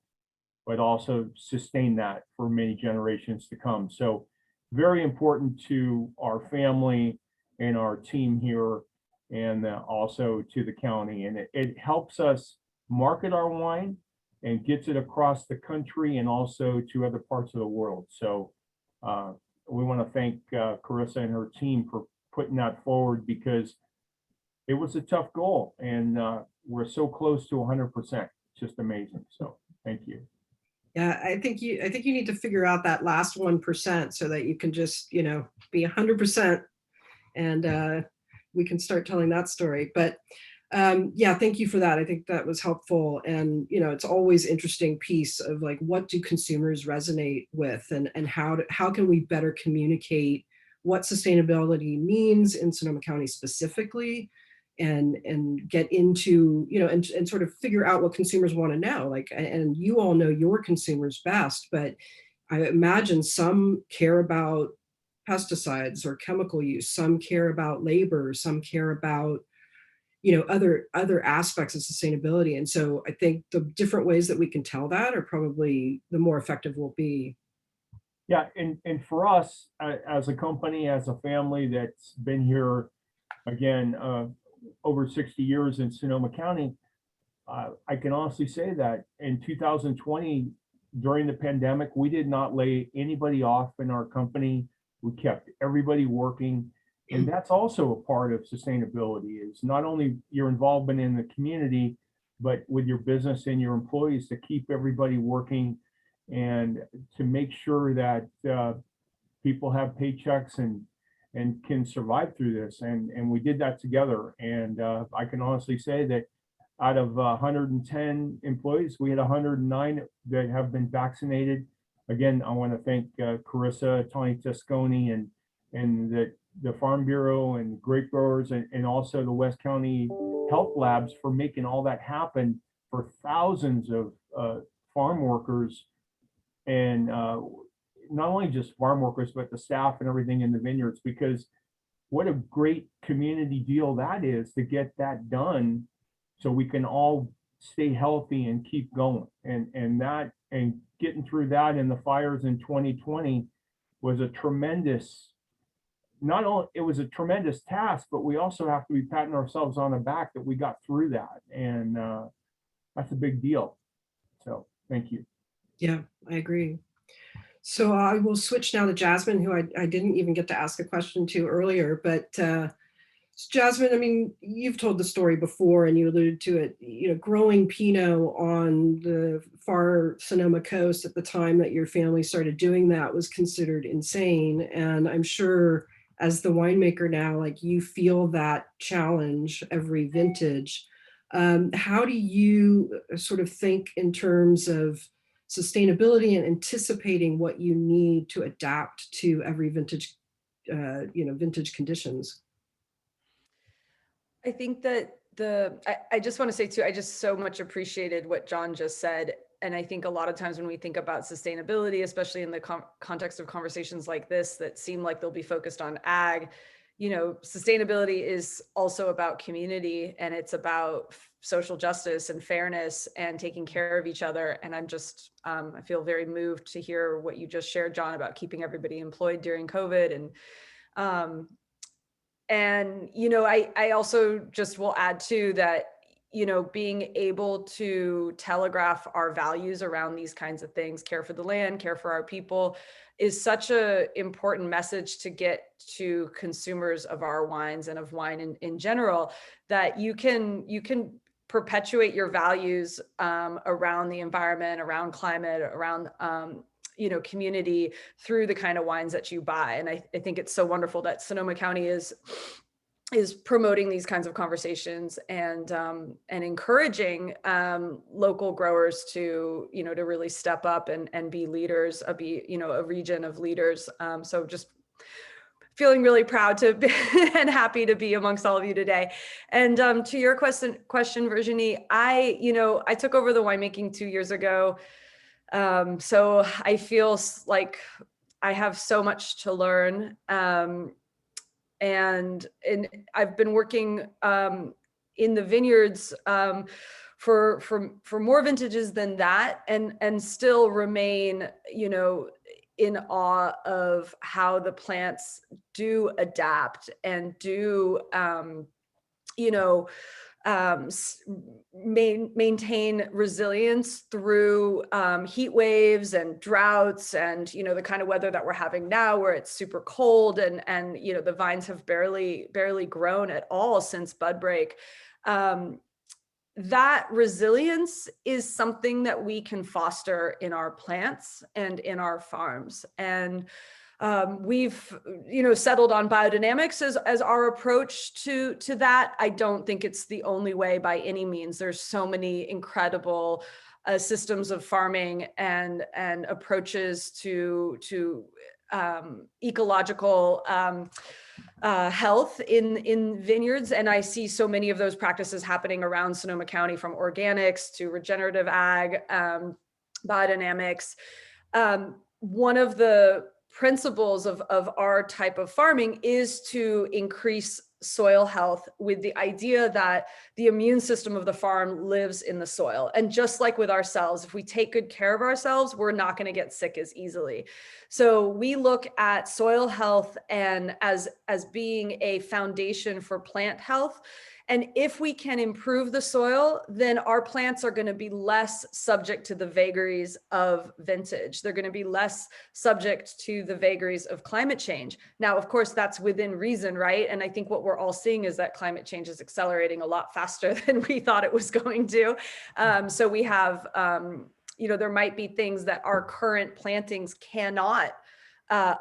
but also sustain that for many generations to come. So very important to our family and our team here, and also to the county. And it helps us market our wine and gets it across the country and also to other parts of the world. So we want to thank Carissa and her team for putting that forward, because it was a tough goal, and we're so close to 100%. It's just amazing. So thank you. Yeah, I think you need to figure out that last 1% so that you can just, be 100%, and we can start telling that story. But yeah, thank you for that. I think that was helpful. And, it's always interesting piece of like, what do consumers resonate with, and how can we better communicate what sustainability means in Sonoma County specifically, and get into, and sort of figure out what consumers want to know. Like, and you all know your consumers best, but I imagine some care about pesticides or chemical use, some care about labor, some care about, other aspects of sustainability. And so I think the different ways that we can tell that are probably the more effective we'll be. Yeah, and for us as a company, as a family that's been here, again, over 60 years in Sonoma County, I can honestly say that in 2020, during the pandemic, we did not lay anybody off in our company. We kept everybody working. And that's also a part of sustainability, is not only your involvement in the community, but with your business and your employees, to keep everybody working and to make sure that people have paychecks and can survive through this. And we did that together. And I can honestly say that out of 110 employees, we had 109 that have been vaccinated. Again, I want to thank Carissa, Tony Tasconi, and the Farm Bureau and Grape Growers, and also the West County Health Labs for making all that happen for thousands of farm workers, and not only just farm workers, but the staff and everything in the vineyards, because what a great community deal that is to get that done so we can all stay healthy and keep going. And getting through that in the fires in 2020 was a tremendous, not only it was a tremendous task, but we also have to be patting ourselves on the back that we got through that. And that's a big deal. So thank you. Yeah, I agree. So I will switch now to Jasmine, who I didn't even get to ask a question to earlier, but Jasmine, I mean, you've told the story before and you alluded to it, growing Pinot on the far Sonoma coast at the time that your family started doing that was considered insane. And I'm sure as the winemaker now, like, you feel that challenge every vintage. How do you sort of think in terms of sustainability and anticipating what you need to adapt to every vintage, vintage conditions? I think that I just want to say too, I just so much appreciated what John just said. And I think a lot of times when we think about sustainability, especially in the context of conversations like this that seem like they'll be focused on ag, sustainability is also about community, and it's about social justice and fairness and taking care of each other. And I'm just, I feel very moved to hear what you just shared, John, about keeping everybody employed during COVID. And, I also just will add too that, being able to telegraph our values around these kinds of things, care for the land, care for our people, is such a important message to get to consumers of our wines and of wine in general, that you can perpetuate your values around the environment, around climate, around community through the kind of wines that you buy. And I think it's so wonderful that Sonoma County is promoting these kinds of conversations and encouraging local growers to to really step up and be leaders, be a region of leaders. So just feeling really proud to be and happy to be amongst all of you today. And to your question, Virginie, I took over the winemaking 2 years ago. So I feel like I have so much to learn. And I've been working in the vineyards for more vintages than that, and still remain, in awe of how the plants do adapt and do, maintain resilience through heat waves and droughts, and the kind of weather that we're having now, where it's super cold and the vines have barely grown at all since bud break. That resilience is something that we can foster in our plants and in our farms. And we've, settled on biodynamics as our approach to that. I don't think it's the only way by any means. There's so many incredible systems of farming and approaches to ecological health in vineyards. And I see so many of those practices happening around Sonoma County, from organics to regenerative ag, biodynamics. One of the principles of our type of farming is to increase soil health, with the idea that the immune system of the farm lives in the soil. And just like with ourselves, if we take good care of ourselves, we're not going to get sick as easily. So we look at soil health and as being a foundation for plant health. And if we can improve the soil, then our plants are going to be less subject to the vagaries of vintage. They're going to be less subject to the vagaries of climate change. Now, of course, that's within reason, right? And I think what we're all seeing is that climate change is accelerating a lot faster than we thought it was going to. So we have, there might be things that our current plantings cannot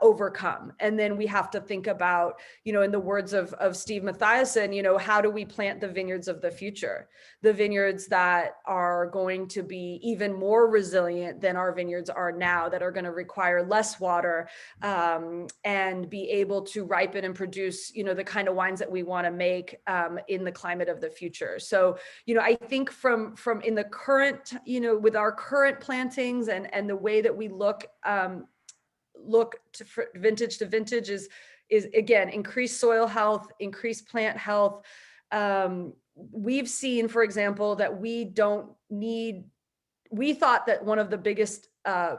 overcome. And then we have to think about, in the words of Steve Mathiasen, how do we plant the vineyards of the future? The vineyards that are going to be even more resilient than our vineyards are now, that are going to require less water, and be able to ripen and produce, the kind of wines that we want to make in the climate of the future. So, I think from in the current, with our current plantings and the way that we look to vintage is again, increased soil health, increased plant health. We've seen, for example, that we thought that one of the biggest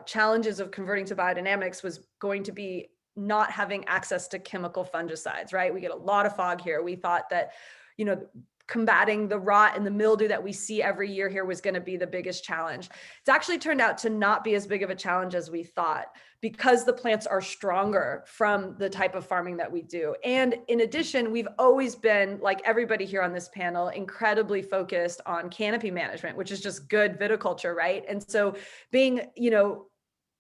challenges of converting to biodynamics was going to be not having access to chemical fungicides, right? We get a lot of fog here. We thought that, combating the rot and the mildew that we see every year here was going to be the biggest challenge. It's actually turned out to not be as big of a challenge as we thought, because the plants are stronger from the type of farming that we do. And in addition, we've always been, like everybody here on this panel, incredibly focused on canopy management, which is just good viticulture, right? And so being,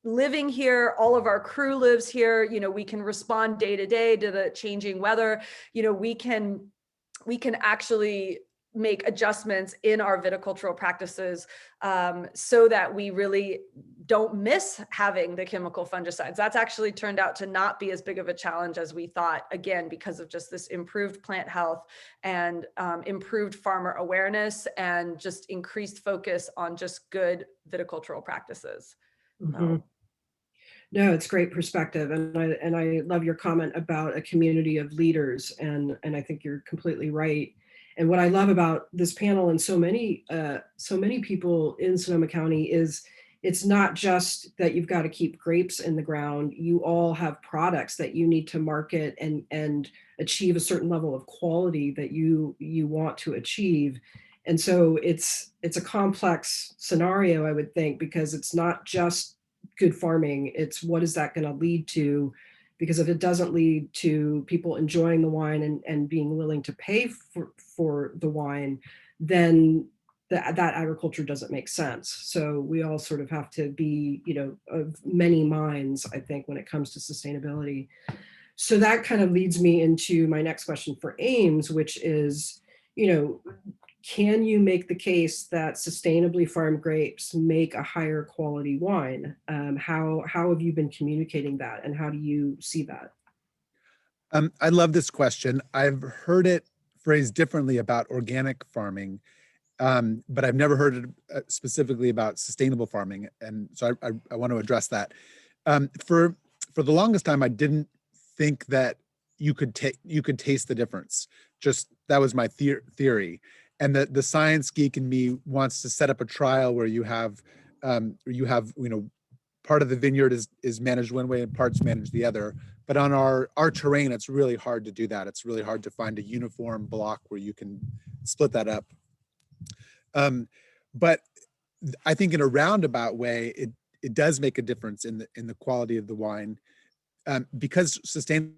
living here, all of our crew lives here, we can respond day to day to the changing weather. We can actually make adjustments in our viticultural practices so that we really don't miss having the chemical fungicides. That's actually turned out to not be as big of a challenge as we thought, again, because of just this improved plant health and improved farmer awareness and just increased focus on just good viticultural practices. Mm-hmm. No, it's great perspective, and I love your comment about a community of leaders, and I think you're completely right. And what I love about this panel and so many people in Sonoma County is it's not just that you've got to keep grapes in the ground. You all have products that you need to market and achieve a certain level of quality that you want to achieve. And so it's a complex scenario, I would think, because it's not just good farming, it's what is that going to lead to? Because if it doesn't lead to people enjoying the wine and being willing to pay for the wine, then that agriculture doesn't make sense. So we all sort of have to be, of many minds, I think, when it comes to sustainability. So that kind of leads me into my next question for Ames, which is, can you make the case that sustainably farmed grapes make a higher quality wine? How have you been communicating that, and how do you see that? I love this question. I've heard it phrased differently about organic farming, but I've never heard it specifically about sustainable farming, and so I want to address that. For the longest time, I didn't think that you could taste the difference. Just that was my theory. And the science geek in me wants to set up a trial where you have part of the vineyard is managed one way and parts managed the other. But on our terrain, it's really hard to do that. It's really hard to find a uniform block where you can split that up. But I think in a roundabout way, it does make a difference in the quality of the wine, because sustainable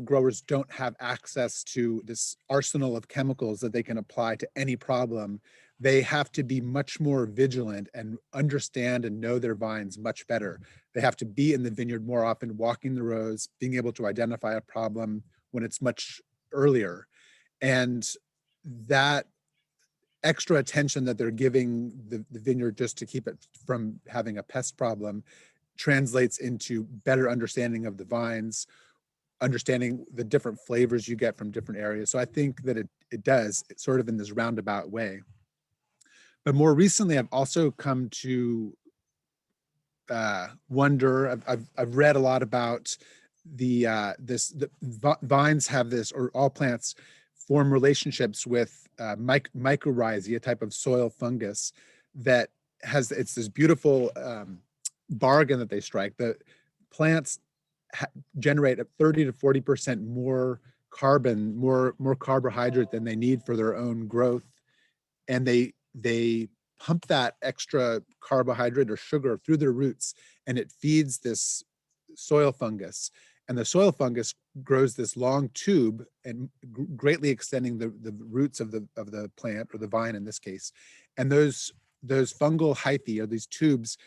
growers don't have access to this arsenal of chemicals that they can apply to any problem. They have to be much more vigilant and understand and know their vines much better. They have to be in the vineyard more often, walking the rows, being able to identify a problem when it's much earlier. And that extra attention that they're giving the vineyard just to keep it from having a pest problem translates into better understanding of the vines, understanding the different flavors you get from different areas. So I think that it does, it's sort of in this roundabout way. But more recently, I've also come to wonder, I've read a lot about the vines have this, or all plants form relationships with mycorrhizae, a type of soil fungus that it's this beautiful bargain that they strike. The plants generate 30 to 40% more carbon, more carbohydrate than they need for their own growth. And they pump that extra carbohydrate or sugar through their roots, and it feeds this soil fungus. And the soil fungus grows this long tube and greatly extending the roots of the plant, or the vine in this case. And those fungal hyphae, or these tubes,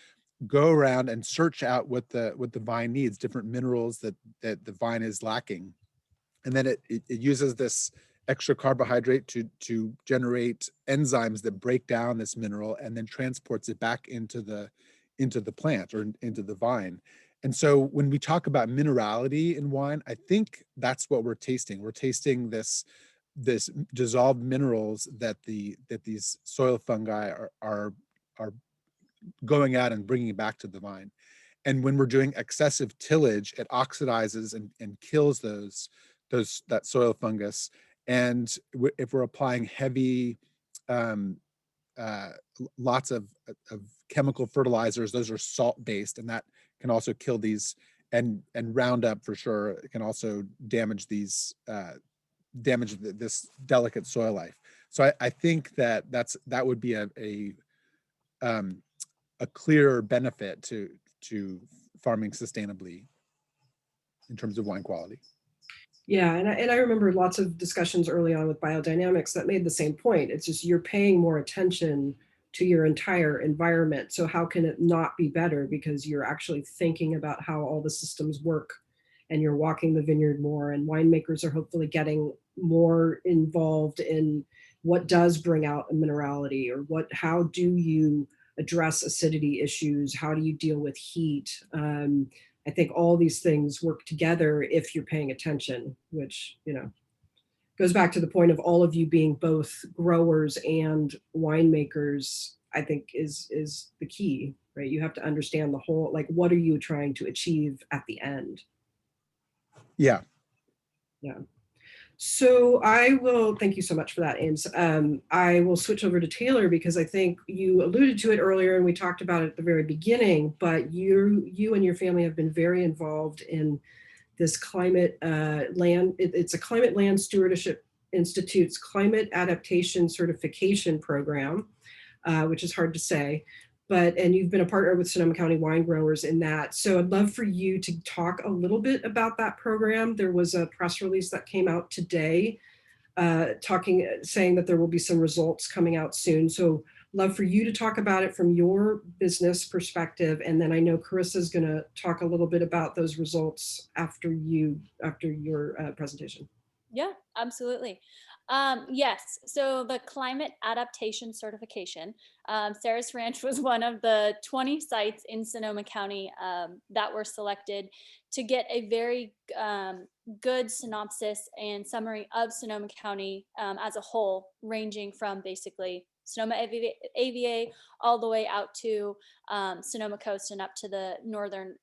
go around and search out what the vine needs, different minerals that the vine is lacking. And then it uses this extra carbohydrate to generate enzymes that break down this mineral and then transports it back into the plant, or into the vine. And so when we talk about minerality in wine, I think that's what we're tasting. We're tasting this dissolved minerals that these soil fungi are going out and bringing it back to the vine. And when we're doing excessive tillage, it oxidizes and kills that soil fungus. And if we're applying heavy, lots of chemical fertilizers, those are salt-based, and that can also kill these, and Roundup for sure, it can also damage these, damage this delicate soil life. So I think that would be a clear benefit to farming sustainably in terms of wine quality. Yeah, and I remember lots of discussions early on with biodynamics that made the same point. It's just you're paying more attention to your entire environment. So how can it not be better? Because you're actually thinking about how all the systems work, and you're walking the vineyard more, and winemakers are hopefully getting more involved in what does bring out a minerality, or how do you address acidity issues? How do you deal with heat? I think all these things work together if you're paying attention, which, goes back to the point of all of you being both growers and winemakers, I think is the key. right? You have to understand the whole, like, what are you trying to achieve at the end? Yeah. Yeah. So I will, thank you so much for that, Ames. I will switch over to Taylor because I think you alluded to it earlier and we talked about it at the very beginning, but you and your family have been very involved in this climate land. It's a Climate Land Stewardship Institute's Climate Adaptation Certification Program, which is hard to say. And you've been a partner with Sonoma County Winegrowers in that. So I'd love for you to talk a little bit about that program. There was a press release that came out today saying that there will be some results coming out soon. So love for you to talk about it from your business perspective. And then I know Carissa's going to talk a little bit about those results after your presentation. Yeah, absolutely. Yes, so the climate adaptation certification, Sarah's Ranch was one of the 20 sites in Sonoma County that were selected to get a very good synopsis and summary of Sonoma County as a whole, ranging from basically Sonoma AVA all the way out to Sonoma Coast and up to the northern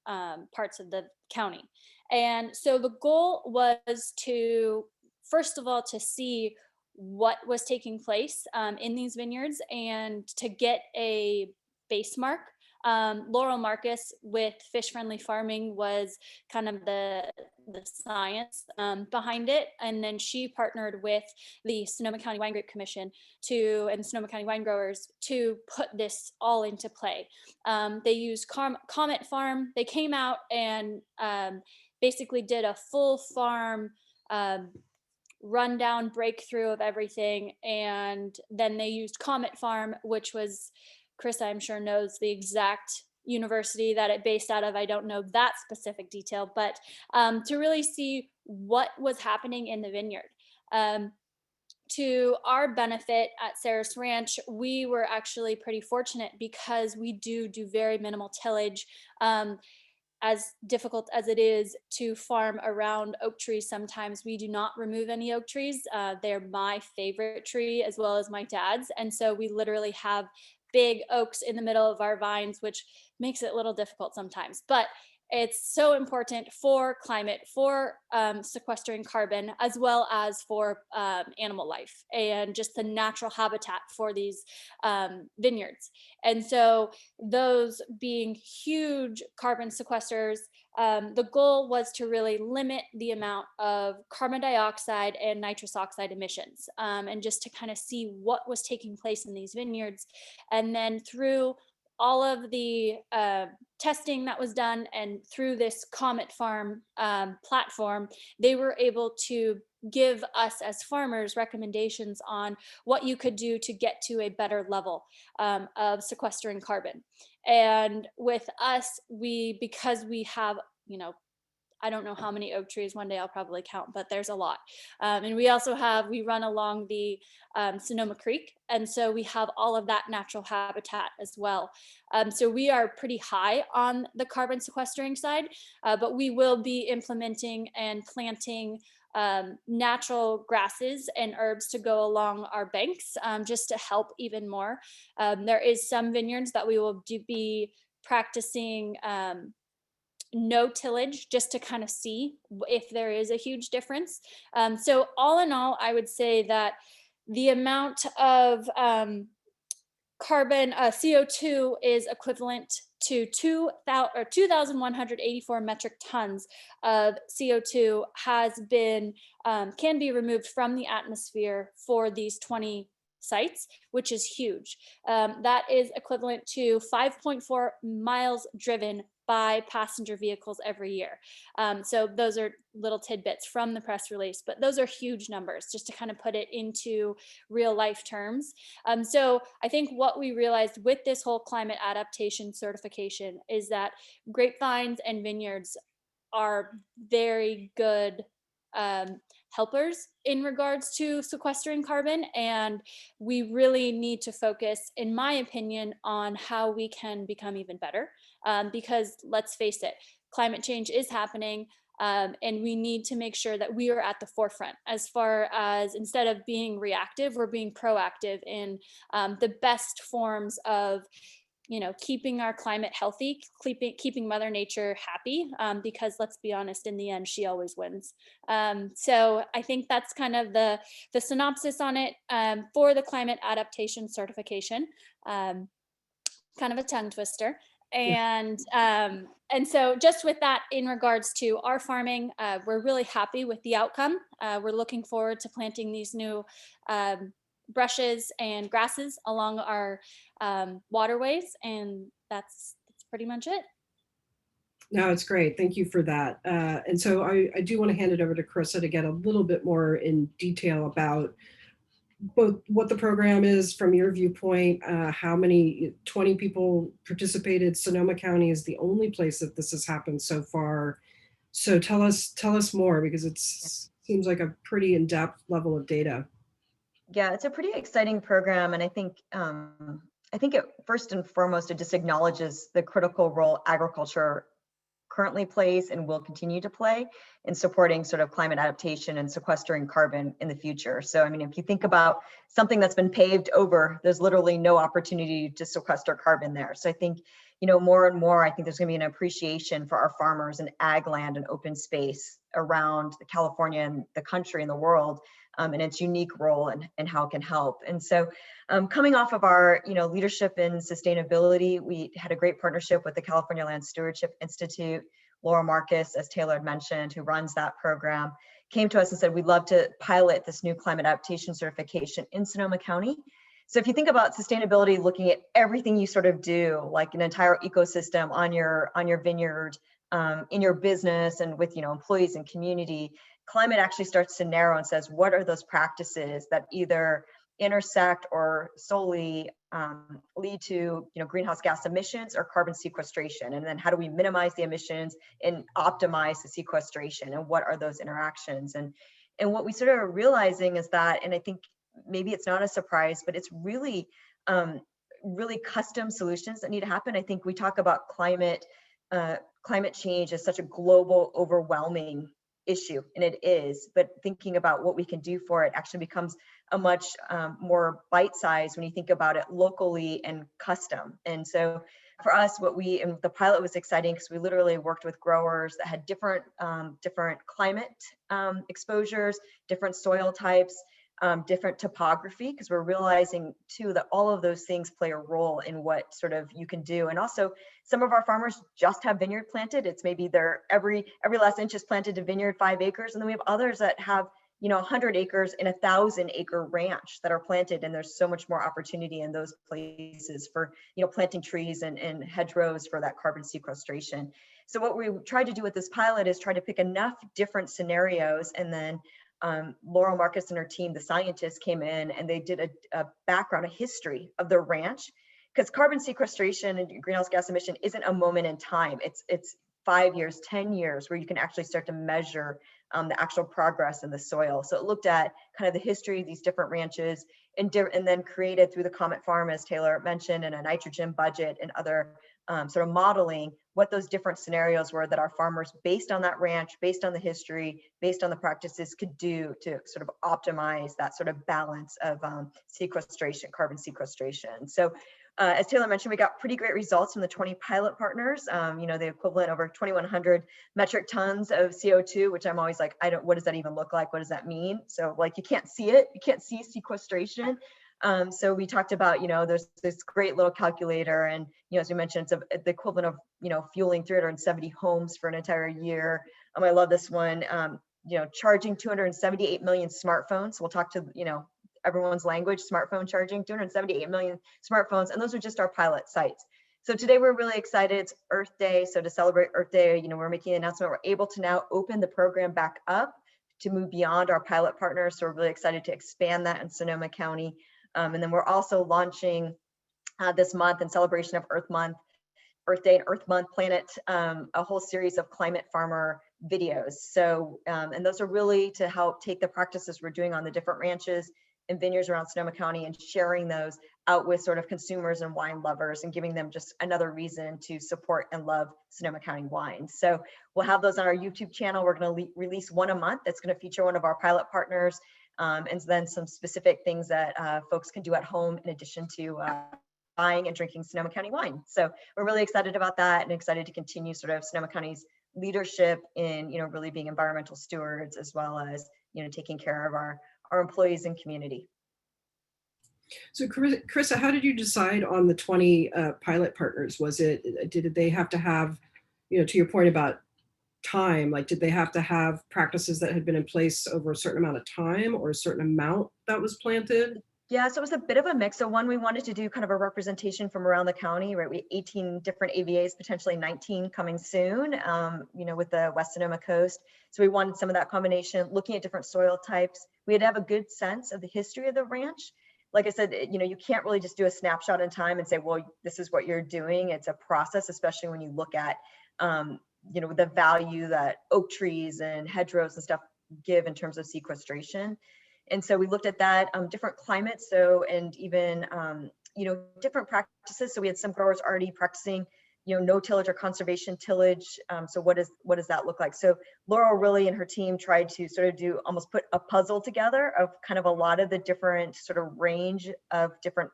parts of the county. And so the goal was to, first of all, to see what was taking place in these vineyards and to get a base mark. Laurel Marcus with Fish Friendly Farming was kind of the science behind it. And then she partnered with the Sonoma County Wine Grape Commission and Sonoma County Winegrowers to put this all into play. They used Comet Farm. They came out and basically did a full farm rundown breakthrough of everything. And then they used Comet Farm, which was, Chris, I'm sure knows the exact university that it based out of. I don't know that specific detail, but to really see what was happening in the vineyard. To our benefit at Sarah's Ranch, we were actually pretty fortunate because we do very minimal tillage. As difficult as it is to farm around oak trees, sometimes we do not remove any oak trees. They're my favorite tree as well as my dad's. And so we literally have big oaks in the middle of our vines, which makes it a little difficult sometimes. But it's so important for climate, for sequestering carbon, as well as for animal life and just the natural habitat for these vineyards. And so those being huge carbon sequesters, the goal was to really limit the amount of carbon dioxide and nitrous oxide emissions, and just to kind of see what was taking place in these vineyards. And then through all of the testing that was done and through this Comet Farm platform, they were able to give us as farmers recommendations on what you could do to get to a better level of sequestering carbon. And with us, because we have, I don't know how many oak trees, one day I'll probably count, but there's a lot. And we also we run along the Sonoma Creek. And so we have all of that natural habitat as well. So we are pretty high on the carbon sequestering side, but we will be implementing and planting natural grasses and herbs to go along our banks, just to help even more. There is some vineyards that we will be practicing no tillage just to kind of see if there is a huge difference. So all in all, I would say that the amount of carbon CO2 is equivalent to 2,184 metric tons of CO2 can be removed from the atmosphere for these 20 sites, which is huge. That is equivalent to 5.4 miles driven by passenger vehicles every year. So those are little tidbits from the press release, but those are huge numbers just to kind of put it into real life terms. So I think what we realized with this whole climate adaptation certification is that grapevines and vineyards are very good helpers in regards to sequestering carbon. And we really need to focus, in my opinion, on how we can become even better. Because let's face it, climate change is happening. And we need to make sure that we are at the forefront as far as, instead of being reactive, we're being proactive in the best forms of keeping our climate healthy, keeping Mother Nature happy, because let's be honest, in the end, she always wins. So I think that's kind of the synopsis on it for the climate adaptation certification. Kind of a tongue twister. And so just with that, in regards to our farming, we're really happy with the outcome. We're looking forward to planting these new brushes and grasses along our waterways, and that's pretty much it. No, it's great. Thank you for that. And so I do want to hand it over to Carissa to get a little bit more in detail about both what the program is from your viewpoint, how many, 20 people participated. Sonoma County is the only place that this has happened so far. So tell us more, because it seems like a pretty in-depth level of data. Yeah, it's a pretty exciting program, and I think it first and foremost, it just acknowledges the critical role agriculture currently plays and will continue to play in supporting sort of climate adaptation and sequestering carbon in the future. So, I mean, if you think about something that's been paved over, there's literally no opportunity to sequester carbon there. So I think, more and more, I think there's going to be an appreciation for our farmers and ag land and open space around California and the country and the world, and its unique role and how it can help. And so coming off of our leadership in sustainability, we had a great partnership with the California Land Stewardship Institute. Laura Marcus, as Taylor had mentioned, who runs that program, came to us and said, we'd love to pilot this new climate adaptation certification in Sonoma County. So if you think about sustainability, looking at everything you sort of do, like an entire ecosystem on your vineyard, in your business, and with employees and community, climate actually starts to narrow and says, what are those practices that either intersect or solely lead to greenhouse gas emissions or carbon sequestration? And then how do we minimize the emissions and optimize the sequestration? And what are those interactions? And what we sort of are realizing is that, and I think maybe it's not a surprise, but it's really custom solutions that need to happen. I think we talk about climate change as such a global, overwhelming issue, and it is, but thinking about what we can do for it actually becomes a much more bite-sized when you think about it locally and custom. And so for us, the pilot was exciting because we literally worked with growers that had different climate exposures, different soil types, different topography, because we're realizing too that all of those things play a role in what sort of you can do. And also some of our farmers just have vineyard planted. It's maybe their every last inch is planted to vineyard 5 acres. And then we have others that have 100 acres in a 1,000-acre ranch that are planted, and there's so much more opportunity in those places for planting trees and hedgerows for that carbon sequestration. So what we tried to do with this pilot is try to pick enough different scenarios, and then Laurel Marcus and her team, the scientists, came in and they did a background, a history of the ranch, because carbon sequestration and greenhouse gas emission isn't a moment in time. It's 5 years, 10 years where you can actually start to measure the actual progress in the soil. So it looked at kind of the history of these different ranches and then created through the Comet Farm, as Taylor mentioned, and a nitrogen budget and other sort of modeling what those different scenarios were that our farmers, based on that ranch, based on the history, based on the practices, could do to sort of optimize that sort of balance of sequestration, carbon sequestration. So as Taylor mentioned, we got pretty great results from the 20 pilot partners, the equivalent over 2,100 metric tons of CO2, which I'm always like, what does that even look like? What does that mean? So like, you can't see it, you can't see sequestration. So we talked about, there's this great little calculator, and, as we mentioned, it's the equivalent of, fueling 370 homes for an entire year. I love this one, charging 278 million smartphones. We'll talk to, everyone's language, smartphone charging, 278 million smartphones. And those are just our pilot sites. So today we're really excited. It's Earth Day. So to celebrate Earth Day, we're making an announcement. We're able to now open the program back up to move beyond our pilot partners. So we're really excited to expand that in Sonoma County. And then we're also launching this month, in celebration of Earth Day and Earth Month Planet, a whole series of climate farmer videos. So, and those are really to help take the practices we're doing on the different ranches and vineyards around Sonoma County and sharing those out with sort of consumers and wine lovers and giving them just another reason to support and love Sonoma County wines. So we'll have those on our YouTube channel. We're going to release one a month that's going to feature one of our pilot partners, and then some specific things that folks can do at home in addition to buying and drinking Sonoma County wine. So we're really excited about that and excited to continue sort of Sonoma County's leadership in, really being environmental stewards, as well as, taking care of our employees and community. So Carissa, how did you decide on the 20 pilot partners? Did they have to have, to your point about time, like did they have to have practices that had been in place over a certain amount of time or a certain amount that was planted? Yeah, so it was a bit of a mix. So one, we wanted to do kind of a representation from around the county, right? We had 18 different AVAs, potentially 19 coming soon, with the West Sonoma coast. So we wanted some of that combination, looking at different soil types. We had to have a good sense of the history of the ranch. Like I said, you can't really just do a snapshot in time and say, well, this is what you're doing. It's a process, especially when you look at, the value that oak trees and hedgerows and stuff give in terms of sequestration. And so we looked at that, different climates, and even, different practices. So we had some growers already practicing, no tillage or conservation tillage. So what does that look like? So Laurel really and her team tried to sort of almost put a puzzle together of kind of a lot of the different sort of range of different,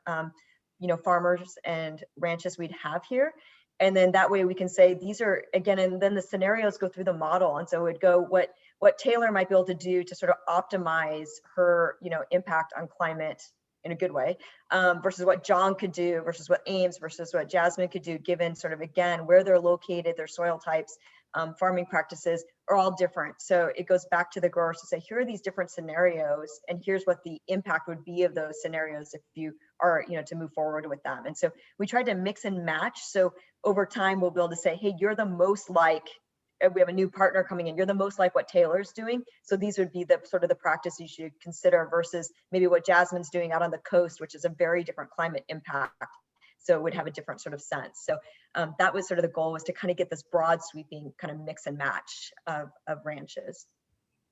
farmers and ranches we'd have here. And then that way we can say these are, again, and then the scenarios go through the model. And so it would go what Taylor might be able to do to sort of optimize her, impact on climate in a good way, versus what John could do, versus what Ames, versus what Jasmine could do, given sort of, again, where they're located, their soil types, farming practices are all different. So it goes back to the growers to say, here are these different scenarios, and here's what the impact would be of those scenarios if you are, to move forward with them. And so we tried to mix and match. So over time, we'll be able to say, hey, you're the most like, we have a new partner coming in, you're the most like what Taylor's doing. So these would be the sort of the practice you should consider versus maybe what Jasmine's doing out on the coast, which is a very different climate impact. So it would have a different sort of sense. So that was sort of the goal, was to kind of get this broad sweeping kind of mix and match of ranches.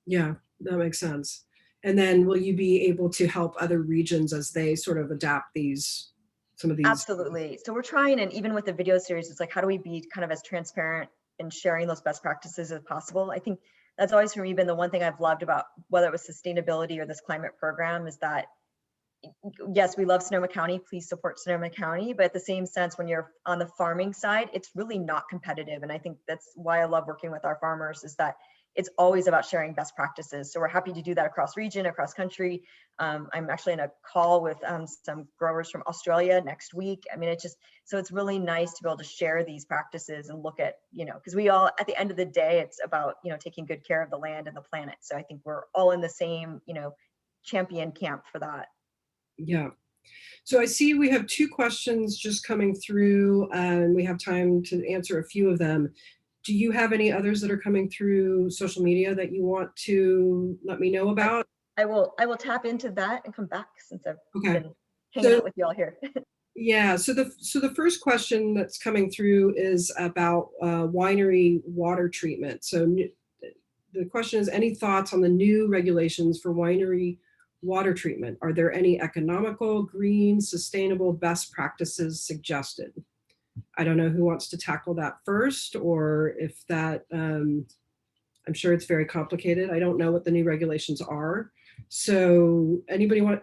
Yeah, that makes sense. And then will you be able to help other regions as they sort of adapt some of these? Absolutely. So we're trying, and even with the video series, it's like, how do we be kind of as transparent in sharing those best practices as possible? I think that's always for me been the one thing I've loved about whether it was sustainability or this climate program, is that yes, we love Sonoma County, please support Sonoma County, but at the same sense, when you're on the farming side, it's really not competitive. And I think that's why I love working with our farmers, is that it's always about sharing best practices. So we're happy to do that across region, across country. I'm actually in a call with some growers from Australia next week. I mean, so it's really nice to be able to share these practices and look at, because we all, at the end of the day, it's about, taking good care of the land and the planet. So I think we're all in the same, champion camp for that. Yeah. So I see we have 2 questions just coming through, and we have time to answer a few of them. Do you have any others that are coming through social media that you want to let me know about? I will tap into that and come back, since I've been hanging So, out with you all here. Yeah. So the first question that's coming through is about winery water treatment. So the question is, any thoughts on the new regulations for winery water treatment? Are there any economical, green, sustainable best practices suggested? I don't know who wants to tackle that first, or if that, I'm sure it's very complicated. I don't know what the new regulations are. So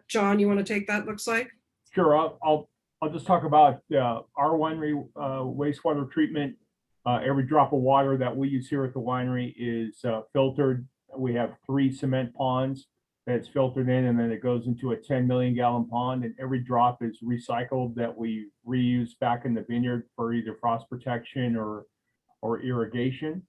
John, you want to take that, looks like? Sure, I'll just talk about our winery wastewater treatment. Every drop of water that we use here at the winery is filtered. We have 3 cement ponds that's filtered in, and then it goes into a 10 million gallon pond, and every drop is recycled that we reuse back in the vineyard for either frost protection or irrigation.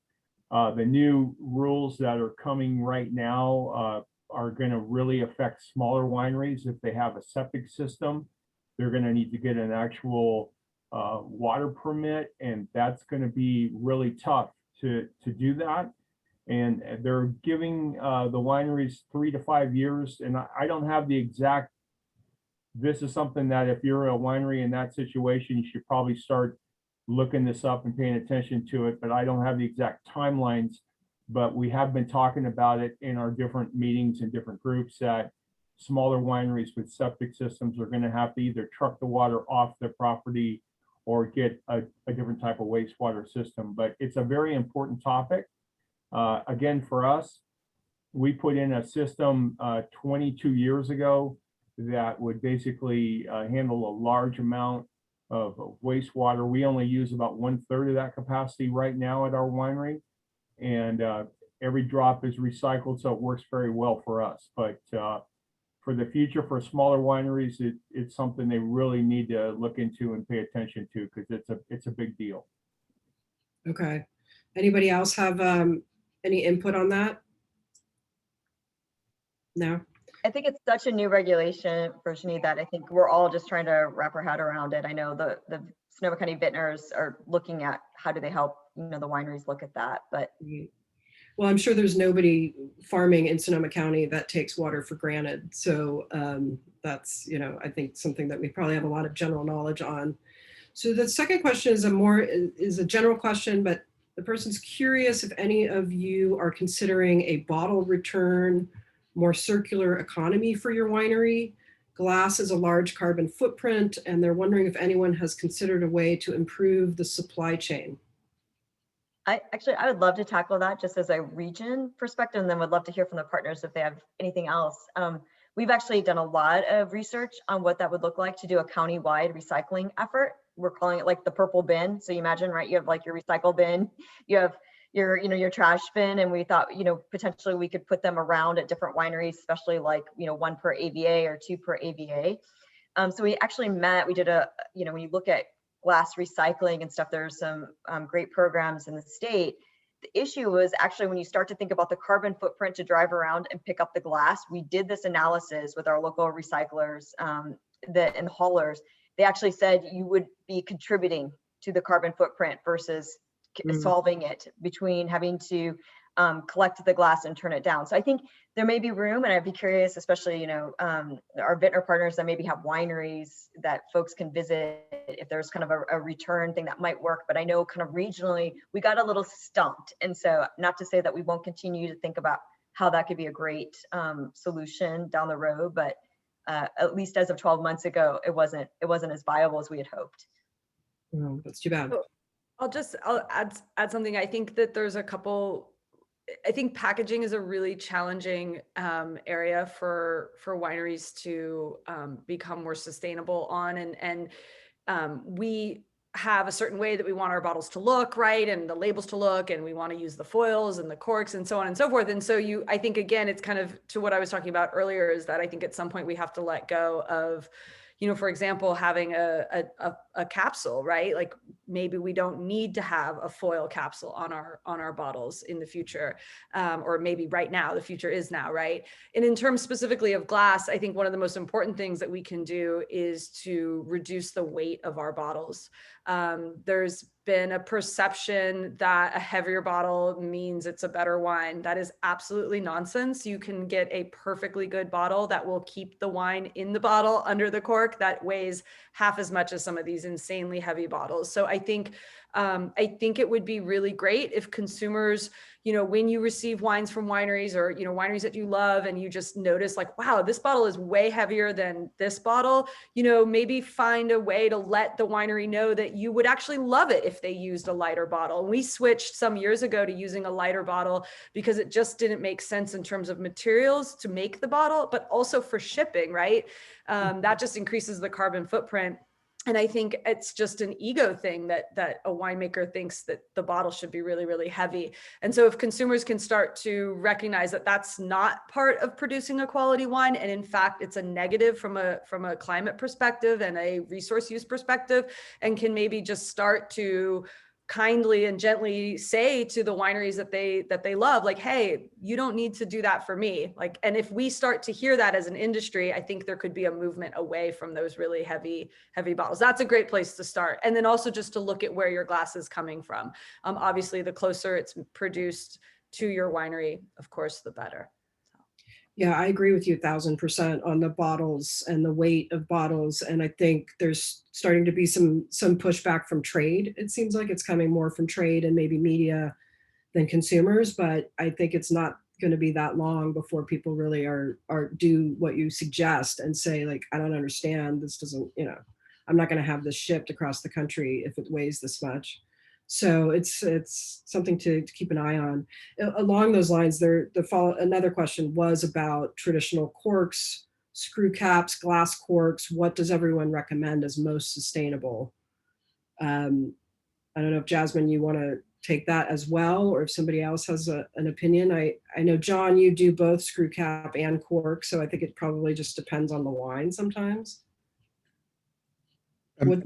The new rules that are coming right now are going to really affect smaller wineries. If they have a septic system, they're going to need to get an actual water permit, and that's going to be really tough to do that. And they're giving the wineries 3 to 5 years. And I don't have the exact, this is something that if you're a winery in that situation, you should probably start looking this up and paying attention to it, but I don't have the exact timelines. But we have been talking about it in our different meetings and different groups, that smaller wineries with septic systems are going to have to either truck the water off their property or get a different type of wastewater system. But it's a very important topic. Again, for us, we put in a system 22 years ago that would basically handle a large amount of wastewater. We only use about 1/3 of that capacity right now at our winery. And every drop is recycled, so it works very well for us. But for the future, for smaller wineries, it's something they really need to look into and pay attention to, because it's a big deal. Okay. Anybody else have any input on that? No? I think it's such a new regulation, Virginie, that I think we're all just trying to wrap our head around it. I know the Sonoma County Vintners are looking at how do they help, the wineries look at that, but Well, I'm sure there's nobody farming in Sonoma County that takes water for granted. So that's, I think something that we probably have a lot of general knowledge on. So the second question is a general question, but the person's curious if any of you are considering a bottle return, more circular economy for your winery. Glass is a large carbon footprint, and they're wondering if anyone has considered a way to improve the supply chain. I would love to tackle that just as a region perspective, and then would love to hear from the partners if they have anything else. We've actually done a lot of research on what that would look like to do a county-wide recycling effort. We're calling it like the purple bin. So you imagine, right? You have like your recycle bin, you have your trash bin, and we thought, potentially we could put them around at different wineries, especially like, 1 per AVA or 2 per AVA. So we actually we did when you look at glass recycling and stuff, there's some great programs in the state. The issue was actually when you start to think about the carbon footprint to drive around and pick up the glass. We did this analysis with our local recyclers and haulers. They actually said you would be contributing to the carbon footprint versus solving it between having to collect the glass and turn it down. So I think there may be room, and I'd be curious, especially, our Vintner partners that maybe have wineries that folks can visit, if there's kind of a return thing that might work. But I know kind of regionally, we got a little stumped. And so not to say that we won't continue to think about how that could be a great solution down the road, but at least as of 12 months ago, it wasn't as viable as we had hoped. Oh, that's too bad. I'll add something. I think that there's I think packaging is a really challenging area for wineries to become more sustainable on. And we have a certain way that we want our bottles to look, right? And the labels to look, and we want to use the foils and the corks and so on and so forth. And so I think, again, it's kind of to what I was talking about earlier, is that I think at some point we have to let go of, for example, having a capsule, right? Like maybe we don't need to have a foil capsule on our bottles in the future, or maybe right now. The future is now, right? And in terms specifically of glass, I think one of the most important things that we can do is to reduce the weight of our bottles. There's been a perception that a heavier bottle means it's a better wine. That is absolutely nonsense. You can get a perfectly good bottle that will keep the wine in the bottle under the cork that weighs half as much as some of these insanely heavy bottles. So I think it would be really great if consumers, when you receive wines from wineries or, wineries that you love, and you just notice like, wow, this bottle is way heavier than this bottle, maybe find a way to let the winery know that you would actually love it if they used a lighter bottle. And we switched some years ago to using a lighter bottle because it just didn't make sense in terms of materials to make the bottle, but also for shipping, right? That just increases the carbon footprint. And I think it's just an ego thing that a winemaker thinks that the bottle should be really, really heavy. And so if consumers can start to recognize that that's not part of producing a quality wine, and in fact, it's a negative from a climate perspective and a resource use perspective, and can maybe just start to kindly and gently say to the wineries that they love, like, hey, you don't need to do that for me. Like, and if we start to hear that as an industry, I think there could be a movement away from those really heavy bottles. That's a great place to start. And then also just to look at where your glass is coming from. Obviously, the closer it's produced to your winery, of course, the better. Yeah, I agree with you 1,000% on the bottles and the weight of bottles. And I think there's starting to be some pushback from trade. It seems like it's coming more from trade and maybe media than consumers, but I think it's not going to be that long before people really are do what you suggest and say, like, I don't understand. This doesn't, I'm not going to have this shipped across the country if it weighs this much. So it's something to keep an eye on. Along those lines, another question was about traditional corks, screw caps, glass corks. What does everyone recommend as most sustainable I don't know if Jasmine, you want to take that as well, or if somebody else has an opinion. I know, John, you do both screw cap and cork, so I think it probably just depends on the wine sometimes. What-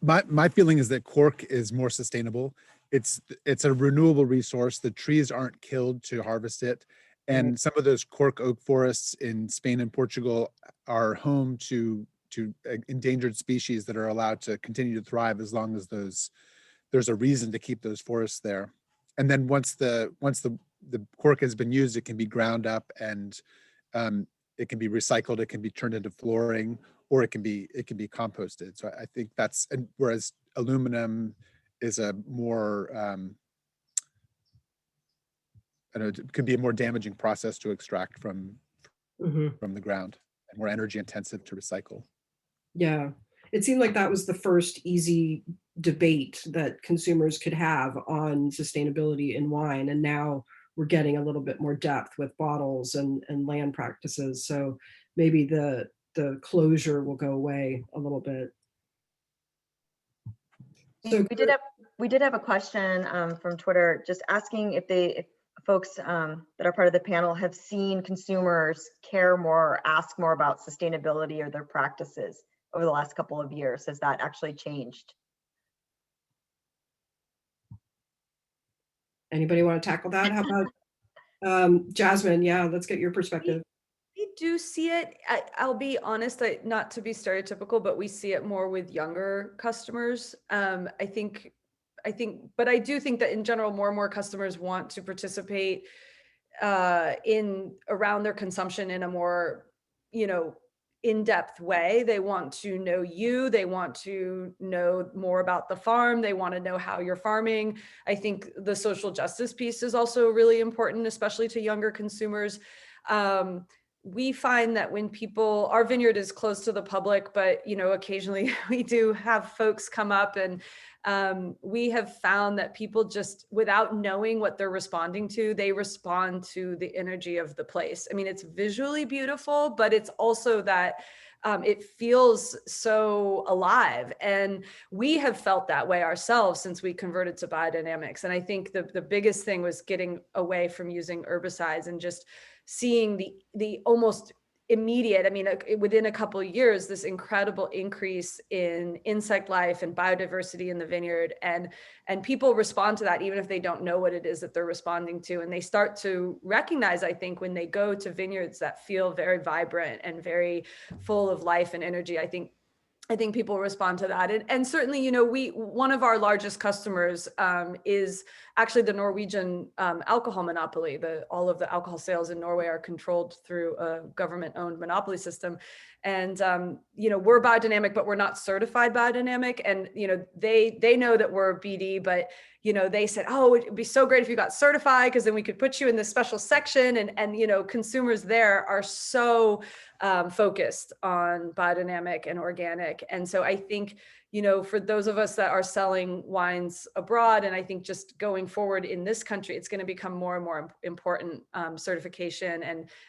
My feeling is that cork is more sustainable. It's a renewable resource. The trees aren't killed to harvest it. And some of those cork oak forests in Spain and Portugal are home to endangered species that are allowed to continue to thrive as long as there's a reason to keep those forests there. And then once the cork has been used, it can be ground up and it can be recycled, it can be turned into flooring, or it can be composted. So I think and whereas aluminum is a more I don't know, it could be a more damaging process to extract from the ground and more energy intensive to recycle. Yeah, it seemed like that was the first easy debate that consumers could have on sustainability in wine. And now we're getting a little bit more depth with bottles and land practices. So maybe the closure will go away a little bit. So we did have a question from Twitter just asking if folks that are part of the panel have seen consumers care more or ask more about sustainability or their practices over the last couple of years. Has that actually changed? Anybody want to tackle that? How about Jasmine? Yeah, let's get your perspective. We do see it. I'll be honest, not to be stereotypical, but we see it more with younger customers. But I do think that in general, more and more customers want to participate in around their consumption in a more, in-depth way. They want to know you, they want to know more about the farm, they want to know how you're farming. I think the social justice piece is also really important, especially to younger consumers. We find that when our vineyard is close to the public, but occasionally we do have folks come up, and we have found that people just, without knowing what they're responding to, they respond to the energy of the place. I mean, it's visually beautiful, but it's also that it feels so alive. And we have felt that way ourselves since we converted to biodynamics. And I think the biggest thing was getting away from using herbicides and just seeing the almost immediate, within a couple of years, this incredible increase in insect life and biodiversity in the vineyard. And people respond to that even if they don't know what it is that they're responding to. And they start to recognize, I think, when they go to vineyards that feel very vibrant and very full of life and energy, I think people respond to that. And certainly, one of our largest customers is actually the Norwegian alcohol monopoly. All of the alcohol sales in Norway are controlled through a government-owned monopoly system. And, we're biodynamic, but we're not certified biodynamic. And, they know that we're BD, but, they said, oh, it'd be so great if you got certified, because then we could put you in this special section. And consumers there are so focused on biodynamic and organic. And so I think, for those of us that are selling wines abroad, and I think just going forward in this country, it's going to become more and more important, certification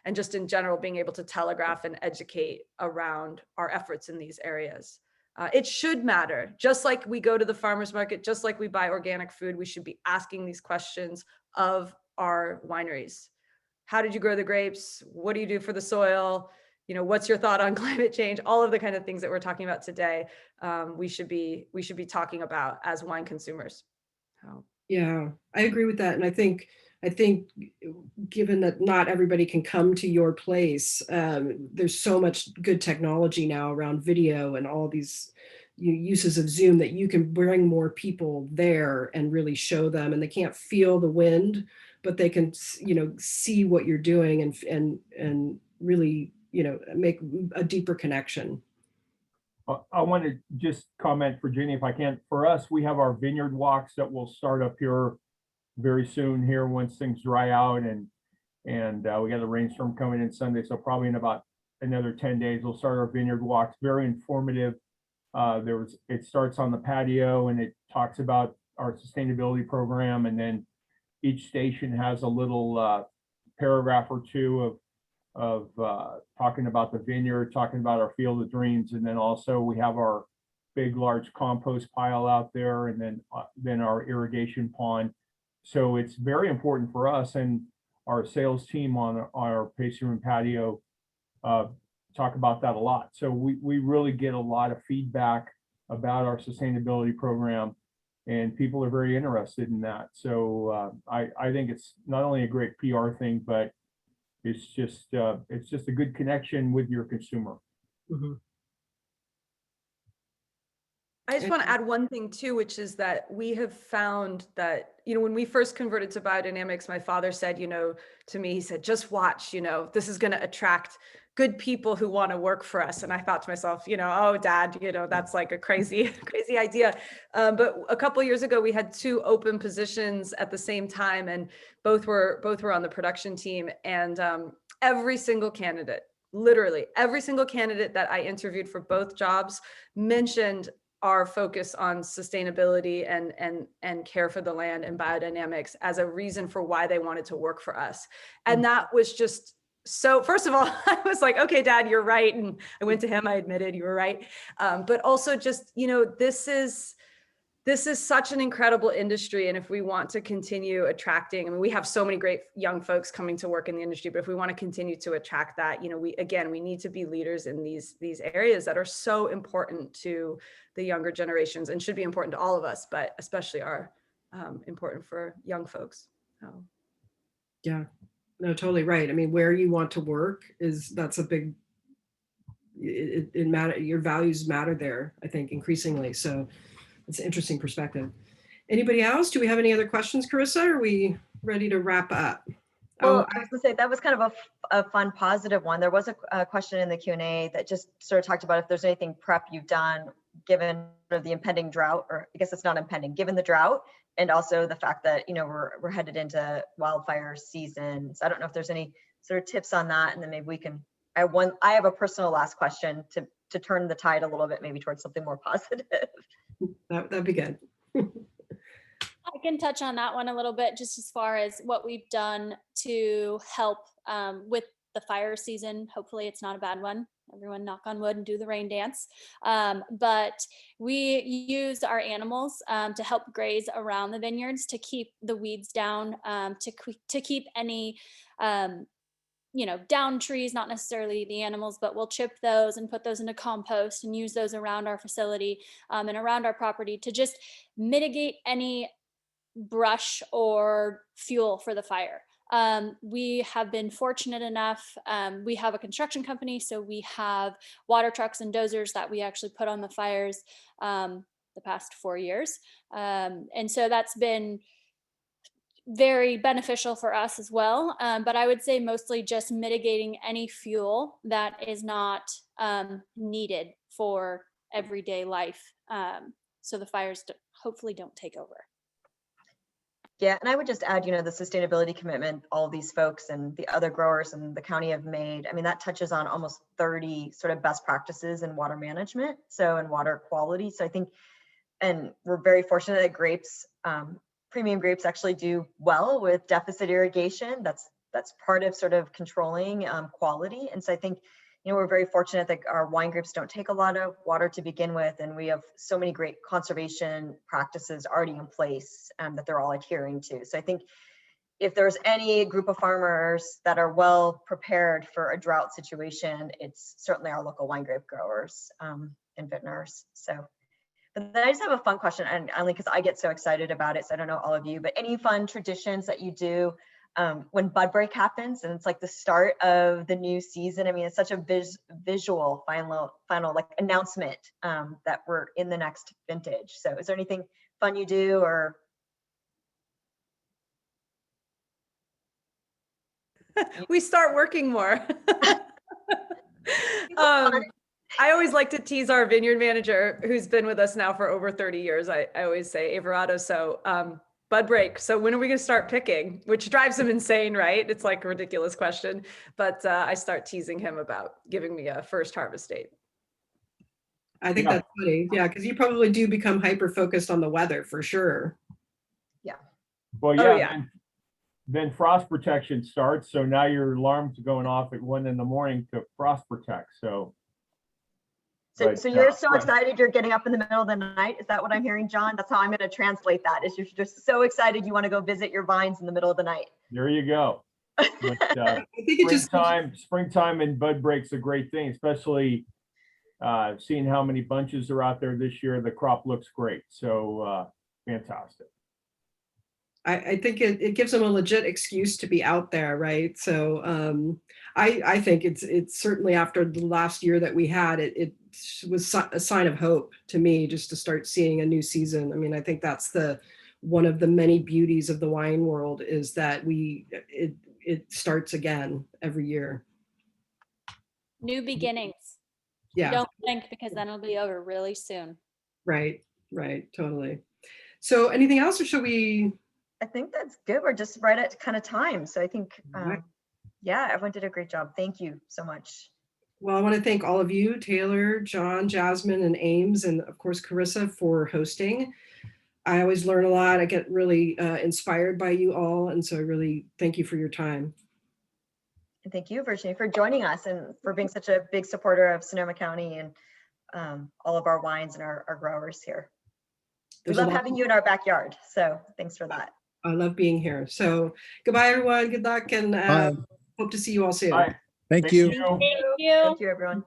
and just in general being able to telegraph and educate around our efforts in these areas. It should matter. Just like we go to the farmer's market, just like we buy organic food, we should be asking these questions of our wineries. How did you grow the grapes? What do you do for the soil? What's your thought on climate change? All of the kind of things that we're talking about today, we should be talking about as wine consumers. Yeah, I agree with that. And I think given that not everybody can come to your place, there's so much good technology now around video and all these uses of Zoom that you can bring more people there and really show them, and they can't feel the wind, but they can, see what you're doing and really, make a deeper connection. I want to just comment, Virginie, if I can. For us, we have our vineyard walks that will start up here very soon here once things dry out, and we got a rainstorm coming in Sunday, so probably in about another 10 days we'll start our vineyard walks. Very informative. It starts on the patio and it talks about our sustainability program, and then each station has a little paragraph or two of talking about the vineyard, talking about our field of dreams, and then also we have our big, large compost pile out there, and then our irrigation pond. So it's very important for us, and our sales team on our tasting room patio talk about that a lot. So we really get a lot of feedback about our sustainability program, and people are very interested in that. So I think it's not only a great PR thing, but it's just a good connection with your consumer. Mhm. I just want to add one thing too, which is that we have found that, when we first converted to biodynamics, my father said, to me, he said, just watch, this is going to attract good people who want to work for us. And I thought to myself, oh, Dad, that's like a crazy idea. But a couple of years ago, we had 2 open positions at the same time, and both were on the production team. And every single candidate, literally every single candidate that I interviewed for both jobs mentioned our focus on sustainability and care for the land and biodynamics as a reason for why they wanted to work for us. And that was just so, first of all, I was like, okay, Dad, you're right. And I went to him, I admitted you were right. But also just, this is such an incredible industry. And if we want to continue attracting, we have so many great young folks coming to work in the industry, but if we want to continue to attract that, we need to be leaders in these areas that are so important to the younger generations and should be important to all of us, but especially are important for young folks. Yeah, no, totally right. I mean, where you want to work that's a big, it matter. Your values matter there, I think, increasingly. So it's an interesting perspective. Anybody else? Do we have any other questions, Carissa? Are we ready to wrap up? Well, I was going to say that was kind of a fun, positive one. There was a question in the Q&A that just sort of talked about if there's anything prep you've done given the impending drought, or I guess it's not impending, given the drought, and also the fact that we're headed into wildfire season. So I don't know if there's any sort of tips on that, and then maybe we can. I have a personal last question to turn the tide a little bit, maybe towards something more positive. That'd be good. I can touch on that one a little bit, just as far as what we've done to help with the fire season. Hopefully it's not a bad one. Everyone knock on wood and do the rain dance. But we use our animals to help graze around the vineyards, to keep the weeds down, to keep any down trees, not necessarily the animals, but we'll chip those and put those into compost and use those around our facility and around our property to just mitigate any brush or fuel for the fire. We have been fortunate enough, we have a construction company, so we have water trucks and dozers that we actually put on the fires the past 4 years. And so that's been very beneficial for us as well. But I would say mostly just mitigating any fuel that is not needed for everyday life. So the fires hopefully don't take over. Yeah, and I would just add, the sustainability commitment all of these folks and the other growers in the county have made. I mean, that touches on almost 30 sort of best practices in water management, so in water quality. So I think, and we're very fortunate that grapes, premium grapes actually do well with deficit irrigation. That's part of sort of controlling quality. And so I think, we're very fortunate that our wine grapes don't take a lot of water to begin with, and we have so many great conservation practices already in place that they're all adhering to. So I think if there's any group of farmers that are well prepared for a drought situation, it's certainly our local wine grape growers and vintners. So, but then I just have a fun question, and only because I get so excited about it. So I don't know all of you, but any fun traditions that you do when bud break happens and it's like the start of the new season? I mean, it's such a visual final like announcement that we're in the next vintage. So is there anything fun you do, or? We start working more. I always like to tease our vineyard manager, who's been with us now for over 30 years. I always say, Everardo, so bud break. So when are we going to start picking? Which drives him insane, right? It's like a ridiculous question. But I start teasing him about giving me a first harvest date. I think that's funny. Yeah, because you probably do become hyper-focused on the weather for sure. Yeah. Well, yeah. Oh, yeah. Then frost protection starts. So now your alarm's going off at 1 a.m. to frost protect. So So, But, so you're so yeah. excited you're getting up in the middle of the night? Is that what I'm hearing, John? That's how I'm going to translate that. Is you're just so excited you want to go visit your vines in the middle of the night. There you go. But, I think it just springtime and bud break's a great thing, especially seeing how many bunches are out there this year. The crop looks great. So fantastic. I think it gives them a legit excuse to be out there, right? So I think it's certainly after the last year that we had, it was a sign of hope to me just to start seeing a new season. I mean, I think that's one of the many beauties of the wine world is that it starts again every year. New beginnings. Yeah. Don't blink because then it'll be over really soon. Right, totally. So anything else or should we? I think that's good. We're just right at kind of time. So I think, Right. yeah, everyone did a great job. Thank you so much. Well, I want to thank all of you, Taylor, John, Jasmine, and Ames, and of course, Carissa for hosting. I always learn a lot. I get really inspired by you all. And so I really thank you for your time. And thank you, Virginie, for joining us and for being such a big supporter of Sonoma County and all of our wines and our growers here. We love having you in our backyard. So thanks for that. I love being here. So goodbye, everyone. Good luck. And Bye. hope to see you all soon. Bye. Thank you. Thank you. Thank you, everyone.